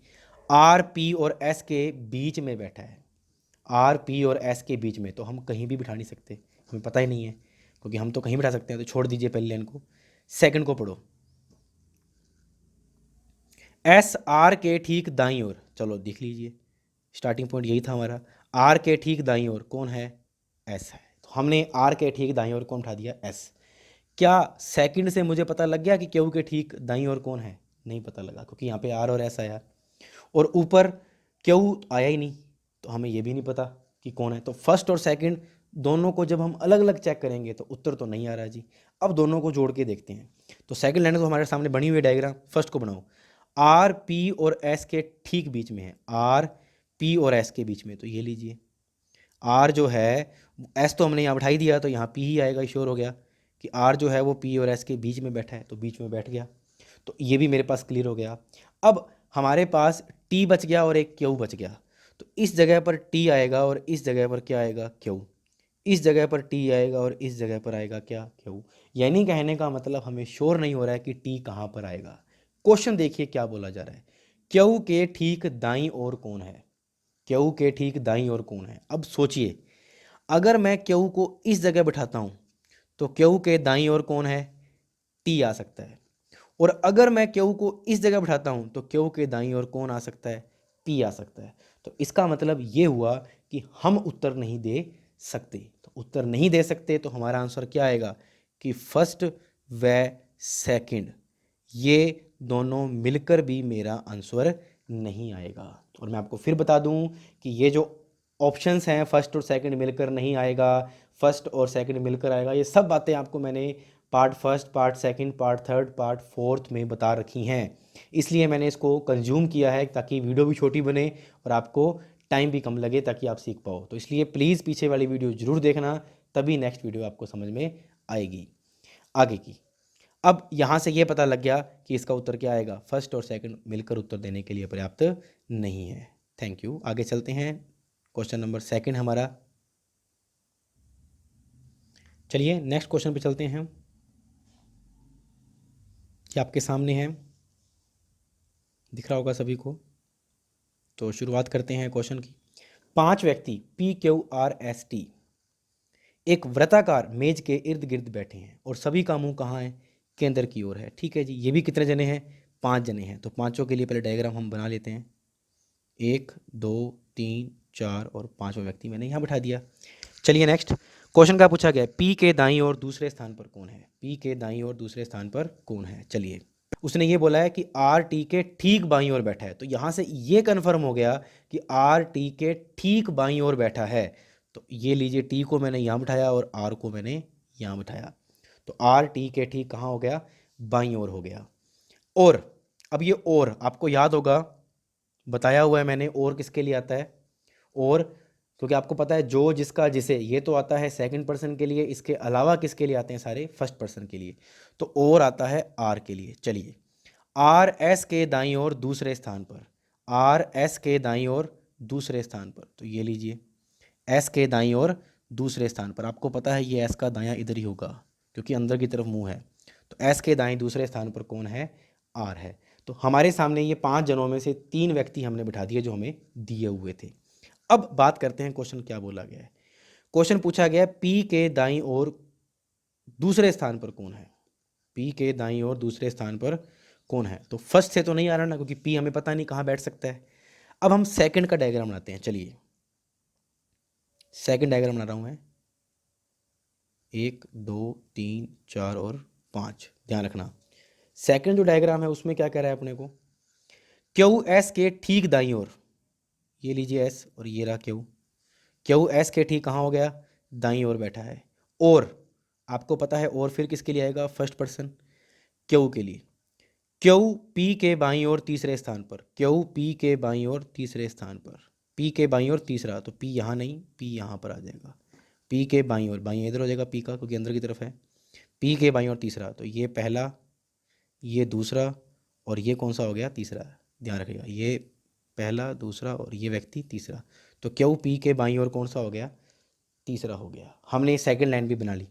Speaker 1: आर पी और एस के बीच में बैठा है, आर पी और एस के बीच में, तो हम कहीं भी बिठा नहीं सकते, हमें पता ही नहीं है, क्योंकि हम तो कहीं बिठा सकते हैं, तो छोड़ दीजिए पहली लाइन को। सेकंड को पढ़ो, एस आर के ठीक दाईं ओर, चलो देख लीजिए, स्टार्टिंग पॉइंट यही था हमारा। आर के ठीक दाईं ओर कौन है, एस है, तो हमने आर के ठीक दाईं ओर कौन उठा दिया, एस। क्या सेकंड से मुझे पता लग गया कि क्यू के ठीक दाईं ओर कौन है, नहीं पता लगा, क्योंकि यहाँ पे आर और एस आया, और ऊपर क्यू आया ही नहीं, तो हमें ये भी नहीं पता कि कौन है। तो फर्स्ट और सेकंड दोनों को जब हम अलग अलग चेक करेंगे तो उत्तर तो नहीं आ रहा जी। अब दोनों को जोड़ के देखते हैं। तो सेकंड लाइन तो हमारे सामने बनी हुई डायग्राम, फर्स्ट को बनाओ। आर पी और एस के ठीक बीच में है, आर पी और एस के बीच में, तो ये लीजिए, आर जो है, एस तो हमने यहाँ बैठाई दिया, तो यहाँ पी ही आएगा, श्योर हो गया कि आर जो है वो पी और एस के बीच में बैठा है, तो बीच में बैठ गया। तो ये भी मेरे पास क्लियर हो गया। अब हमारे पास टी बच गया और एक क्यू बच गया, तो इस जगह पर टी आएगा और इस जगह पर क्या आएगा, क्यू। इस जगह पर टी आएगा और इस जगह पर आएगा क्या, क्यू। यानी कहने का मतलब हमें श्योर नहीं हो रहा है कि टी कहाँ पर आएगा। क्वेश्चन देखिए क्या बोला जा रहा है, क्यू के ठीक दाईं ओर कौन है, क्यू के ठीक दाईं ओर कौन है। अब सोचिए, अगर मैं क्यू को इस जगह बिठाता हूँ तो क्यू के दाईं ओर कौन है, टी आ सकता है। और अगर मैं क्यू को इस जगह बिठाता हूँ तो क्यू के दाईं ओर कौन आ सकता है, पी आ सकता है। तो इसका मतलब ये हुआ कि हम उत्तर नहीं दे सकते। तो उत्तर नहीं दे सकते तो हमारा आंसर क्या आएगा कि फर्स्ट व सेकंड, ये दोनों मिलकर भी मेरा आंसर नहीं आएगा। और मैं आपको फिर बता दूं कि ये जो ऑप्शंस हैं फर्स्ट और सेकंड मिलकर नहीं आएगा, फर्स्ट और सेकंड मिलकर आएगा, ये सब बातें आपको मैंने part first, part second, part third, part fourth में बता रखी हैं। इसलिए मैंने इसको कंज्यूम किया है ताकि वीडियो भी छोटी बने और आपको टाइम भी कम लगे ताकि आप सीख पाओ। तो इसलिए प्लीज़ पीछे वाली वीडियो ज़रूर देखना, तभी नेक्स्ट वीडियो आपको समझ में आएगी आगे की। अब यहाँ से ये पता लग गया कि इसका उत्तर क्या आएगा, फर्स्ट और सेकंड मिलकर उत्तर देने के लिए पर्याप्त नहीं है। Thank you. आगे चलते हैं, क्वेश्चन नंबर सेकंड हमारा। चलिए नेक्स्ट क्वेश्चन पे चलते हैं, ये आपके सामने है, दिख रहा होगा सभी को। तो शुरुआत करते हैं क्वेश्चन की। 5 व्यक्ति PQRST एक वृत्ताकार मेज के इर्द गिर्द बैठे हैं और सभी का मुंह कहाँ है, केंद्र की ओर है। ठीक है जी, ये भी कितने जने हैं, 5 जने हैं। तो पांचों के लिए पहले डायग्राम हम बना लेते हैं। 1 2 3 4 और पांचवा व्यक्ति मैंने यहाँ बैठा दिया। चलिए नेक्स्ट क्वेश्चन का पूछा गया, पी के दाईं ओर दूसरे स्थान पर कौन है, पी के दाईं ओर दूसरे स्थान पर कौन है। चलिए, उसने ये बोला है कि आर टी के ठीक बाईं ओर बैठा है। तो यहाँ से ये कन्फर्म हो गया कि आर टी के ठीक बाईं ओर बैठा है। तो ये लीजिए, टी को मैंने यहाँ बिठाया और आर को मैंने यहाँ बिठाया। तो आर टी के ठीक कहाँ हो गया, बाईं ओर हो गया। और अब ये और आपको याद होगा, बताया हुआ है मैंने, और किसके लिए आता है, और क्योंकि आपको पता है जो जिसका जिसे, ये तो आता है सेकंड पर्सन के लिए, इसके अलावा किसके लिए आते हैं सारे, फर्स्ट पर्सन के लिए। तो और आता है आर के लिए। चलिए, आर एस के दाईं ओर दूसरे स्थान पर, आर एस के दाईं ओर दूसरे स्थान पर। तो ये लीजिए, एस के दाईं ओर दूसरे स्थान पर, आपको पता है ये एस का दायां इधर ही होगा क्योंकि अंदर की तरफ मुंह है। तो एस के दाएं दूसरे स्थान पर कौन है, आर है। तो हमारे सामने ये 5 जनों में से 3 व्यक्ति हमने बिठा दिए जो हमें दिए हुए थे। अब बात करते हैं क्वेश्चन क्या बोला गया है। क्वेश्चन पूछा गया, पी के दाईं ओर दूसरे स्थान पर कौन है, पी के दाईं ओर दूसरे स्थान पर कौन है। तो फर्स्ट से तो नहीं आ रहा ना, क्योंकि पी हमें पता नहीं कहाँ बैठ सकता है। अब हम सेकंड का डायग्राम बनाते हैं। चलिए, सेकंड डायग्राम बना रहा हूं मैं, 1 2 3 4 और 5। ध्यान रखना, सेकंड जो डायग्राम है उसमें क्या कह रहा है अपने को, क्यू एस के ठीक दाईं ओर, ये लीजिए एस और ये रहा क्यू, क्यू एस के ठीक कहाँ हो गया, दाईं ओर बैठा है। और आपको पता है और फिर किसके लिए आएगा, फर्स्ट पर्सन, क्यू के लिए। क्यू पी के बाईं ओर तीसरे स्थान पर, क्यू पी के बाईं ओर तीसरे स्थान पर, पी के बाईं ओर तीसरा, तो पी यहाँ नहीं, पी यहाँ पर आ जाएगा। पी के बाईं ओर, बाईं इधर हो जाएगा पी का क्योंकि अंदर की तरफ है। पी के बाईं ओर तीसरा, तो ये पहला, ये दूसरा और ये कौन सा हो गया, तीसरा। ध्यान रखिएगा, ये पहला, दूसरा और ये व्यक्ति तीसरा। तो क्यू पी के बाईं ओर कौन सा हो गया, तीसरा हो गया। हमने सेकंड लाइन भी बना ली।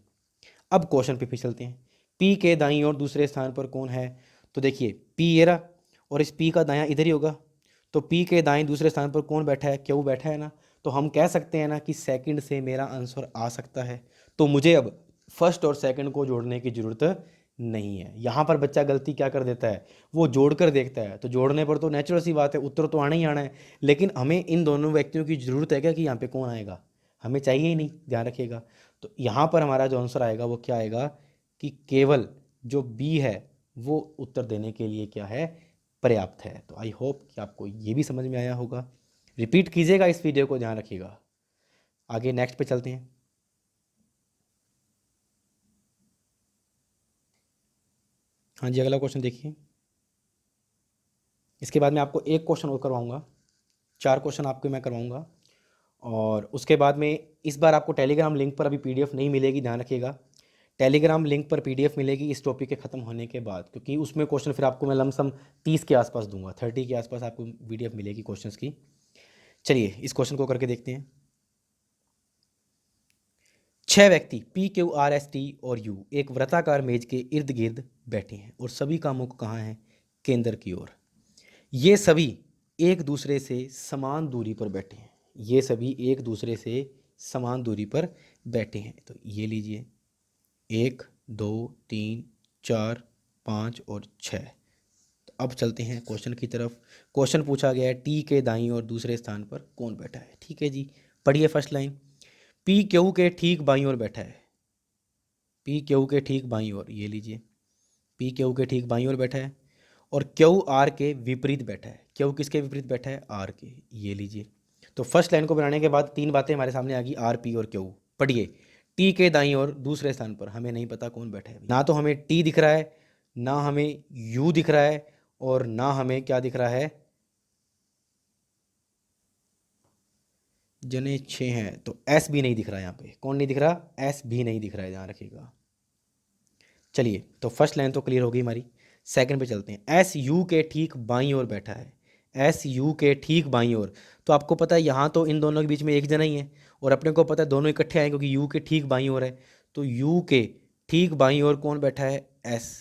Speaker 1: अब क्वेश्चन पे फिर चलते हैं, पी के दाईं ओर दूसरे स्थान पर कौन है। तो देखिए, पी ये रहा और इस पी का दायां इधर ही होगा। तो पी के दाएं दूसरे स्थान पर कौन बैठा है, क्यू बैठा है ना। तो हम कह सकते हैं ना कि सेकंड से मेरा आंसर आ सकता है। तो मुझे अब फर्स्ट और सेकंड को जोड़ने की ज़रूरत नहीं है। यहाँ पर बच्चा गलती क्या कर देता है, वो जोड़ कर देखता है। तो जोड़ने पर तो नेचुरल सी बात है, उत्तर तो आना ही आना है। लेकिन हमें इन दोनों व्यक्तियों की ज़रूरत है क्या कि यहाँ पे कौन आएगा, हमें चाहिए ही नहीं। ध्यान रखिएगा, तो यहाँ पर हमारा जो आंसर आएगा वो क्या आएगा कि केवल जो बी है वो उत्तर देने के लिए क्या है, पर्याप्त है। तो आई होप कि आपको ये भी समझ में आया होगा। रिपीट कीजिएगा इस वीडियो को, ध्यान रखिएगा। आगे नेक्स्ट पे चलते हैं। हाँ जी, अगला क्वेश्चन देखिए। इसके बाद मैं आपको एक क्वेश्चन और करवाऊंगा, 4 क्वेश्चन आपको मैं करवाऊंगा। और उसके बाद में इस बार आपको टेलीग्राम लिंक पर अभी पीडीएफ नहीं मिलेगी, ध्यान रखिएगा। टेलीग्राम लिंक पर पीडीएफ मिलेगी इस टॉपिक के ख़त्म होने के बाद, क्योंकि उसमें क्वेश्चन फिर आपको मैं लमसम 30 के आसपास दूंगा, 30 के आसपास आपको पीडीएफ मिलेगी क्वेश्चंस की। चलिए इस क्वेश्चन को करके देखते हैं। 6 व्यक्ति PQRST और U एक वृत्ताकार मेज के इर्द गिर्द बैठे हैं और सभी का मुख कहाँ है? केंद्र की ओर। ये सभी एक दूसरे से समान दूरी पर बैठे हैं। ये सभी एक दूसरे से समान दूरी पर बैठे हैं। तो ये लीजिए 1 2 3 4 5 और 6। तो अब चलते हैं क्वेश्चन की तरफ। क्वेश्चन पूछा गया है टी के दाईं और दूसरे स्थान पर कौन बैठा है? ठीक है जी, पढ़िए फर्स्ट लाइन। पी क्यू के ठीक बाईं ओर बैठा है। पी क्यू के ठीक बाईं ओर, ये लीजिए पी क्यू के ठीक बाईं ओर बैठा है और क्यू आर के विपरीत बैठा है। क्यू किसके विपरीत बैठा है? आर के, ये लीजिए। तो फर्स्ट लाइन को बनाने के बाद 3 बातें हमारे सामने आ गई, आर पी और क्यू। पढ़िए, टी के दाईं ओर दूसरे स्थान पर हमें नहीं पता कौन बैठा है। ना तो हमें टी दिख रहा है, ना हमें यू दिख रहा है और ना हमें क्या दिख रहा है? जने 6 हैं तो एस भी नहीं दिख रहा है। यहाँ पे कौन नहीं दिख रहा? एस भी नहीं दिख रहा है, ध्यान रखिएगा। चलिए, तो फर्स्ट लाइन तो क्लियर हो गई हमारी। सेकंड पे चलते हैं। एस यू के ठीक बाईं ओर बैठा है। एस यू के ठीक बाईं ओर, तो आपको पता है यहाँ तो इन दोनों के बीच में एक जना ही है और अपने को पता है दोनों इकट्ठे आए क्योंकि यू के ठीक बाईं ओर है। तो यू के ठीक बाईं ओर कौन बैठा है? एस।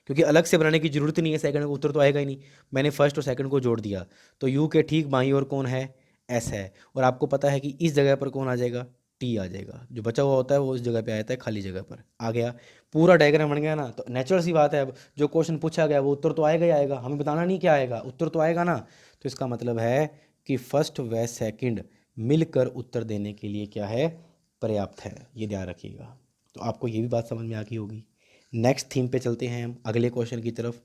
Speaker 1: क्योंकि अलग से बनाने की जरूरत नहीं है, सेकंड का उत्तर तो आएगा ही नहीं, मैंने फर्स्ट और सेकंड को जोड़ दिया। तो यू के ठीक बाईं ओर कौन है? एस है। और आपको पता है कि इस जगह पर कौन आ जाएगा? टी आ जाएगा। जो बचा हुआ होता है वो उस जगह पे आ जाता है, खाली जगह पर आ गया। पूरा डायग्राम बन गया ना। तो नेचुरल सी बात है, अब जो क्वेश्चन पूछा गया वो उत्तर तो आएगा ही आएगा, हमें बताना नहीं क्या आएगा, उत्तर तो आएगा ना। तो इसका मतलब है कि फर्स्ट व सेकंड मिलकर उत्तर देने के लिए क्या है? पर्याप्त है। ये ध्यान रखिएगा। तो आपको ये भी बात समझ में आ गई होगी। नेक्स्ट थीम पे चलते हैं हम अगले क्वेश्चन की तरफ।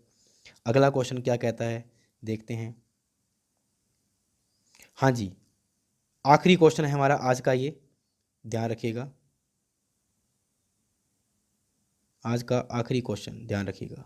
Speaker 1: अगला क्वेश्चन क्या कहता है देखते हैं। हाँ जी, आखिरी क्वेश्चन है हमारा आज का, ये ध्यान रखिएगा। आज का आखिरी क्वेश्चन ध्यान रखिएगा।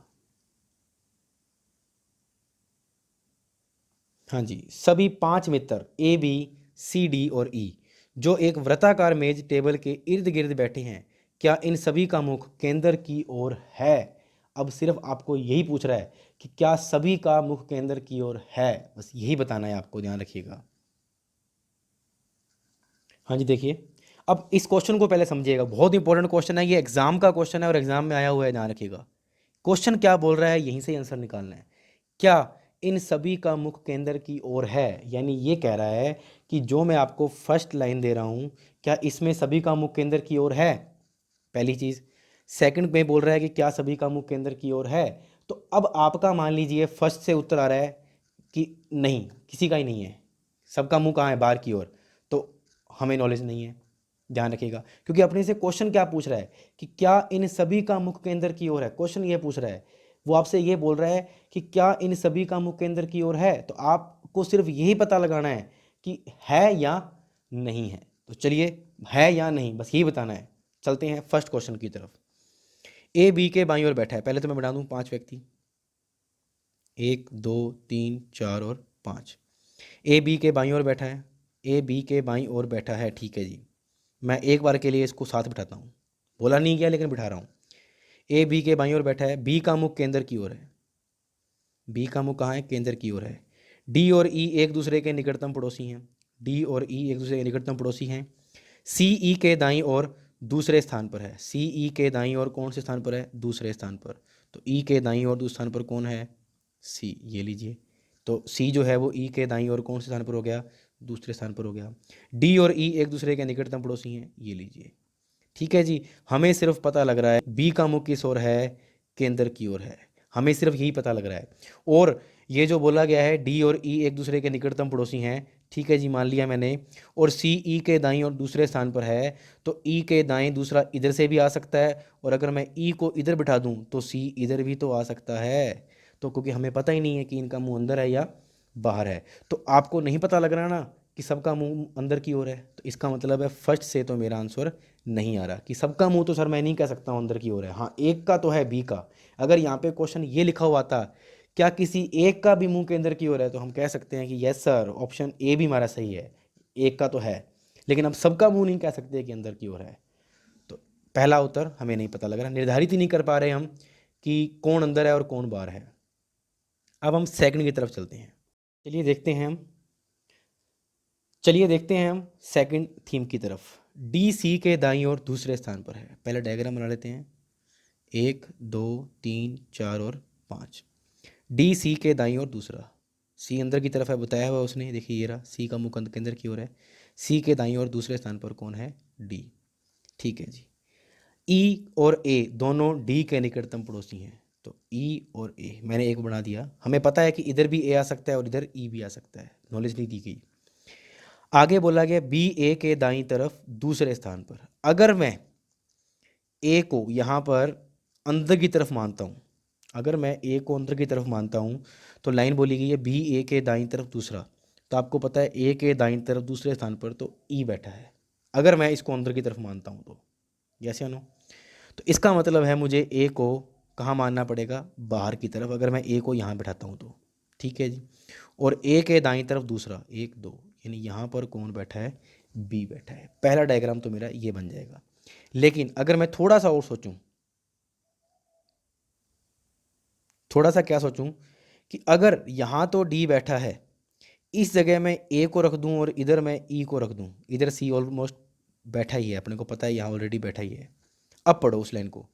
Speaker 1: हाँ जी, सभी 5 मित्र ए बी सी डी और ई जो एक वृत्ताकार मेज टेबल के इर्द गिर्द बैठे हैं, क्या इन सभी का मुख केंद्र की ओर है? अब सिर्फ आपको यही पूछ रहा है कि क्या सभी का मुख केंद्र की ओर है, बस यही बताना है आपको, ध्यान रखिएगा। हाँ जी, देखिए, अब इस क्वेश्चन को पहले समझिएगा, बहुत इंपॉर्टेंट क्वेश्चन है, ये एग्जाम का क्वेश्चन है और एग्जाम में आया हुआ है, ध्यान रखिएगा। क्वेश्चन क्या बोल रहा है, यहीं से आंसर निकालना है। क्या इन सभी का मुख केंद्र की ओर है? यानी ये कह रहा है कि जो मैं आपको फर्स्ट लाइन दे रहा हूं, क्या इसमें सभी का मुख केंद्र की ओर है? पहली चीज। सेकंड में बोल रहा है कि क्या सभी का मुख केंद्र की ओर है। तो अब आपका मान लीजिए फर्स्ट से उत्तर आ रहा है कि नहीं, किसी का ही नहीं है, सबका मुंह कहाँ है? बाहर की ओर। तो हमें नॉलेज नहीं है, ध्यान रखिएगा। क्योंकि अपने से क्वेश्चन क्या पूछ रहा है कि क्या इन सभी का मुख केंद्र की ओर है, क्वेश्चन ये पूछ रहा है। वो आपसे ये बोल रहा है कि क्या इन सभी का मुख केंद्र की ओर है। तो आपको सिर्फ यही पता लगाना है कि है या नहीं है। तो चलिए, है या नहीं, बस यही बताना है। चलते हैं फर्स्ट क्वेश्चन की तरफ। ए बी के बाईं ओर बैठा है। पहले तो मैं बता दूं 5 व्यक्ति, 1 2 3 4 और 5। ए बी के बाईं ओर बैठा है। ए बी के बाईं ओर बैठा है, ठीक है जी। मैं एक बार के लिए इसको साथ बिठाता हूँ, बोला नहीं गया लेकिन बिठा रहा हूँ। ए बी के बाईं ओर बैठा है। बी का मुख केंद्र की ओर है। बी का मुख कहाँ है? केंद्र की ओर है। डी और ई एक दूसरे के निकटतम पड़ोसी हैं। डी और ई एक दूसरे के निकटतम पड़ोसी हैं। सी ई के दाईं ओर दूसरे स्थान पर है। सी ई के दाईं ओर कौन से स्थान पर है? दूसरे स्थान पर। तो ई के दाईं ओर दूसरे स्थान पर कौन है? सी, ये लीजिए। तो सी जो है वो ई के दाईं ओर कौन से स्थान पर हो गया? दूसरे स्थान पर हो गया। डी और ई एक दूसरे के निकटतम पड़ोसी हैं, ये लीजिए। ठीक है जी, हमें सिर्फ पता लग रहा है बी का मुख किस ओर है? केंद्र की ओर है, हमें सिर्फ यही पता लग रहा है। और ये जो बोला गया है डी और ई एक दूसरे के निकटतम पड़ोसी हैं, ठीक है जी, मान लिया मैंने। और सी ई के दाईं और दूसरे स्थान पर है, तो ई के दाईं दूसरा इधर से भी आ सकता है, और अगर मैं ई को इधर बिठा दूं तो सी इधर भी तो आ सकता है। तो क्योंकि हमें पता ही नहीं है कि इनका मुंह अंदर है या बाहर है, तो आपको नहीं पता लग रहा ना कि सबका मुंह अंदर की ओर है, तो इसका मतलब है फर्स्ट से तो मेरा आंसर नहीं आ रहा कि सबका मुंह तो सर मैं नहीं कह सकता हूँ अंदर की ओर है। हाँ, एक का तो है, बी का। अगर यहाँ पे क्वेश्चन ये लिखा हुआ था क्या किसी एक का भी मुंह के अंदर की ओर है, तो हम कह सकते हैं कि यस सर, ऑप्शन ए भी हमारा सही है, एक का तो है। लेकिन अब सबका मुंह नहीं कह सकते कि अंदर की ओर है। तो पहला उत्तर हमें नहीं पता लग रहा, निर्धारित ही नहीं कर पा रहे हम कि कौन अंदर है और कौन बाहर है। अब हम सेकंड की तरफ चलते हैं। चलिए देखते हैं हम सेकंड थीम की तरफ। डी सी के दाईं ओर दूसरे स्थान पर है। पहले डायग्राम बना लेते हैं। 1 2 3 4 और 5। डी सी के दाईं ओर दूसरा, सी अंदर की तरफ है बताया हुआ उसने, देखिए ये रहा सी का मुख केंद्र की ओर है। सी के दाईं ओर दूसरे स्थान पर कौन है? डी। ठीक है जी। ई और ए दोनों डी के निकटतम पड़ोसी हैं, तो ई और ए मैंने एक बना दिया। हमें पता है कि इधर भी ए आ सकता है और इधर ई भी आ सकता है, नॉलेज नहीं दी गई। आगे बोला गया बी ए के दाईं तरफ दूसरे स्थान पर। अगर मैं ए को यहाँ पर अंदर की तरफ मानता हूँ, अगर मैं ए को अंदर की तरफ मानता हूँ तो लाइन बोली गई है बी ए के दाईं तरफ दूसरा, तो आपको पता है ए के दाईं तरफ दूसरे स्थान पर तो ई बैठा है। अगर मैं इसको अंदर की तरफ मानता हूँ तो यस या नो? तो इसका मतलब है मुझे ए को कहाँ मानना पड़ेगा? बाहर की तरफ। अगर मैं ए को यहाँ बैठाता हूँ तो ठीक है जी। और ए के दाईं तरफ दूसरा 1 2, यानी यहाँ पर कौन बैठा है? बी बैठा है। पहला डायग्राम तो मेरा ये बन जाएगा। लेकिन अगर मैं थोड़ा सा और सोचूं, थोड़ा सा क्या सोचूं कि अगर यहाँ तो डी बैठा है, इस जगह मैं ए को रख दूं और इधर मैं ई को रख दूं, इधर सी ऑलमोस्ट बैठा ही है, अपने को पता है यहाँ ऑलरेडी बैठा ही है। अब पढ़ो उस लाइन को,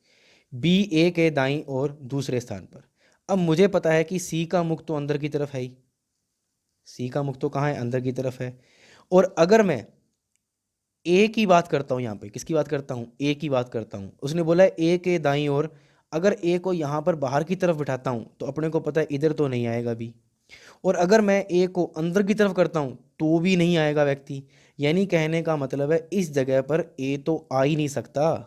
Speaker 1: बी ए के दाईं और दूसरे स्थान पर। अब मुझे पता है कि सी का मुख तो अंदर की तरफ है ही, सी का मुख तो कहाँ है? अंदर की तरफ है। और अगर मैं ए की बात करता हूँ, यहाँ पे किसकी बात करता हूँ? ए की बात करता हूँ। उसने बोला है ए के दाईं ओर, अगर ए को यहाँ पर बाहर की तरफ बिठाता हूँ तो अपने को पता है इधर तो नहीं आएगा भी, और अगर मैं ए को अंदर की तरफ करता हूँ तो भी नहीं आएगा व्यक्ति। यानी कहने का मतलब है इस जगह पर ए तो आ ही नहीं सकता।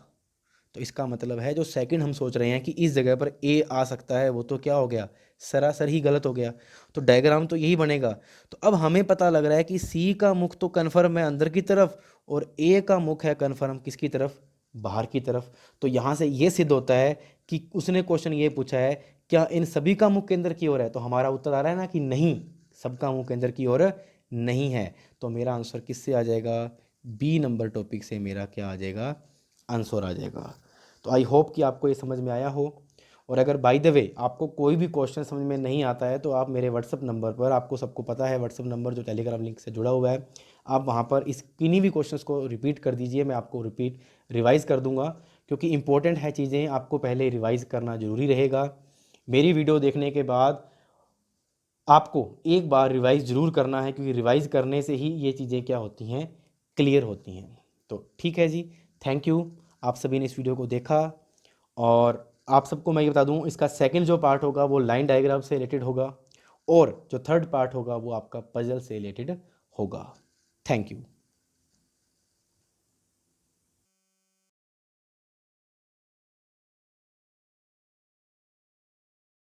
Speaker 1: तो इसका मतलब है जो सेकंड हम सोच रहे हैं कि इस जगह पर ए आ सकता है, वो तो क्या हो गया? सरासर ही गलत हो गया। तो डायग्राम तो यही बनेगा। तो अब हमें पता लग रहा है कि सी का मुख तो कन्फर्म है अंदर की तरफ, और ए का मुख है कन्फर्म किसकी तरफ? बाहर की तरफ। तो यहाँ से ये सिद्ध होता है कि उसने क्वेश्चन ये पूछा है क्या इन सभी का मुख केंद्र की ओर है? तो हमारा उत्तर आ रहा है ना कि नहीं, सबका मुख केंद्र की ओर नहीं है। तो मेरा आंसर किससे आ जाएगा? बी नंबर टॉपिक से मेरा क्या आ जाएगा? आंसर आ जाएगा। तो आई होप कि आपको ये समझ में आया हो। और अगर बाय द वे आपको कोई भी क्वेश्चन समझ में नहीं आता है तो आप मेरे व्हाट्सअप नंबर पर, आपको सबको पता है व्हाट्सअप नंबर जो टेलीग्राम लिंक से जुड़ा हुआ है, आप वहाँ पर इस किन्हीं भी क्वेश्चंस को रिपीट कर दीजिए, मैं आपको रिवाइज़ कर दूंगा, क्योंकि इंपॉर्टेंट है चीज़ें, आपको पहले रिवाइज़ करना ज़रूरी रहेगा। मेरी वीडियो देखने के बाद आपको एक बार रिवाइज़ ज़रूर करना है, क्योंकि रिवाइज़ करने से ही ये चीज़ें क्या होती हैं? क्लियर होती हैं। तो ठीक है जी, थैंक यू, आप सभी ने इस वीडियो को देखा। और आप सबको मैं ये बता दूं, इसका सेकंड जो पार्ट होगा वो लाइन डायग्राम से रिलेटेड होगा, और जो थर्ड पार्ट होगा वो आपका पजल से रिलेटेड होगा। Thank you.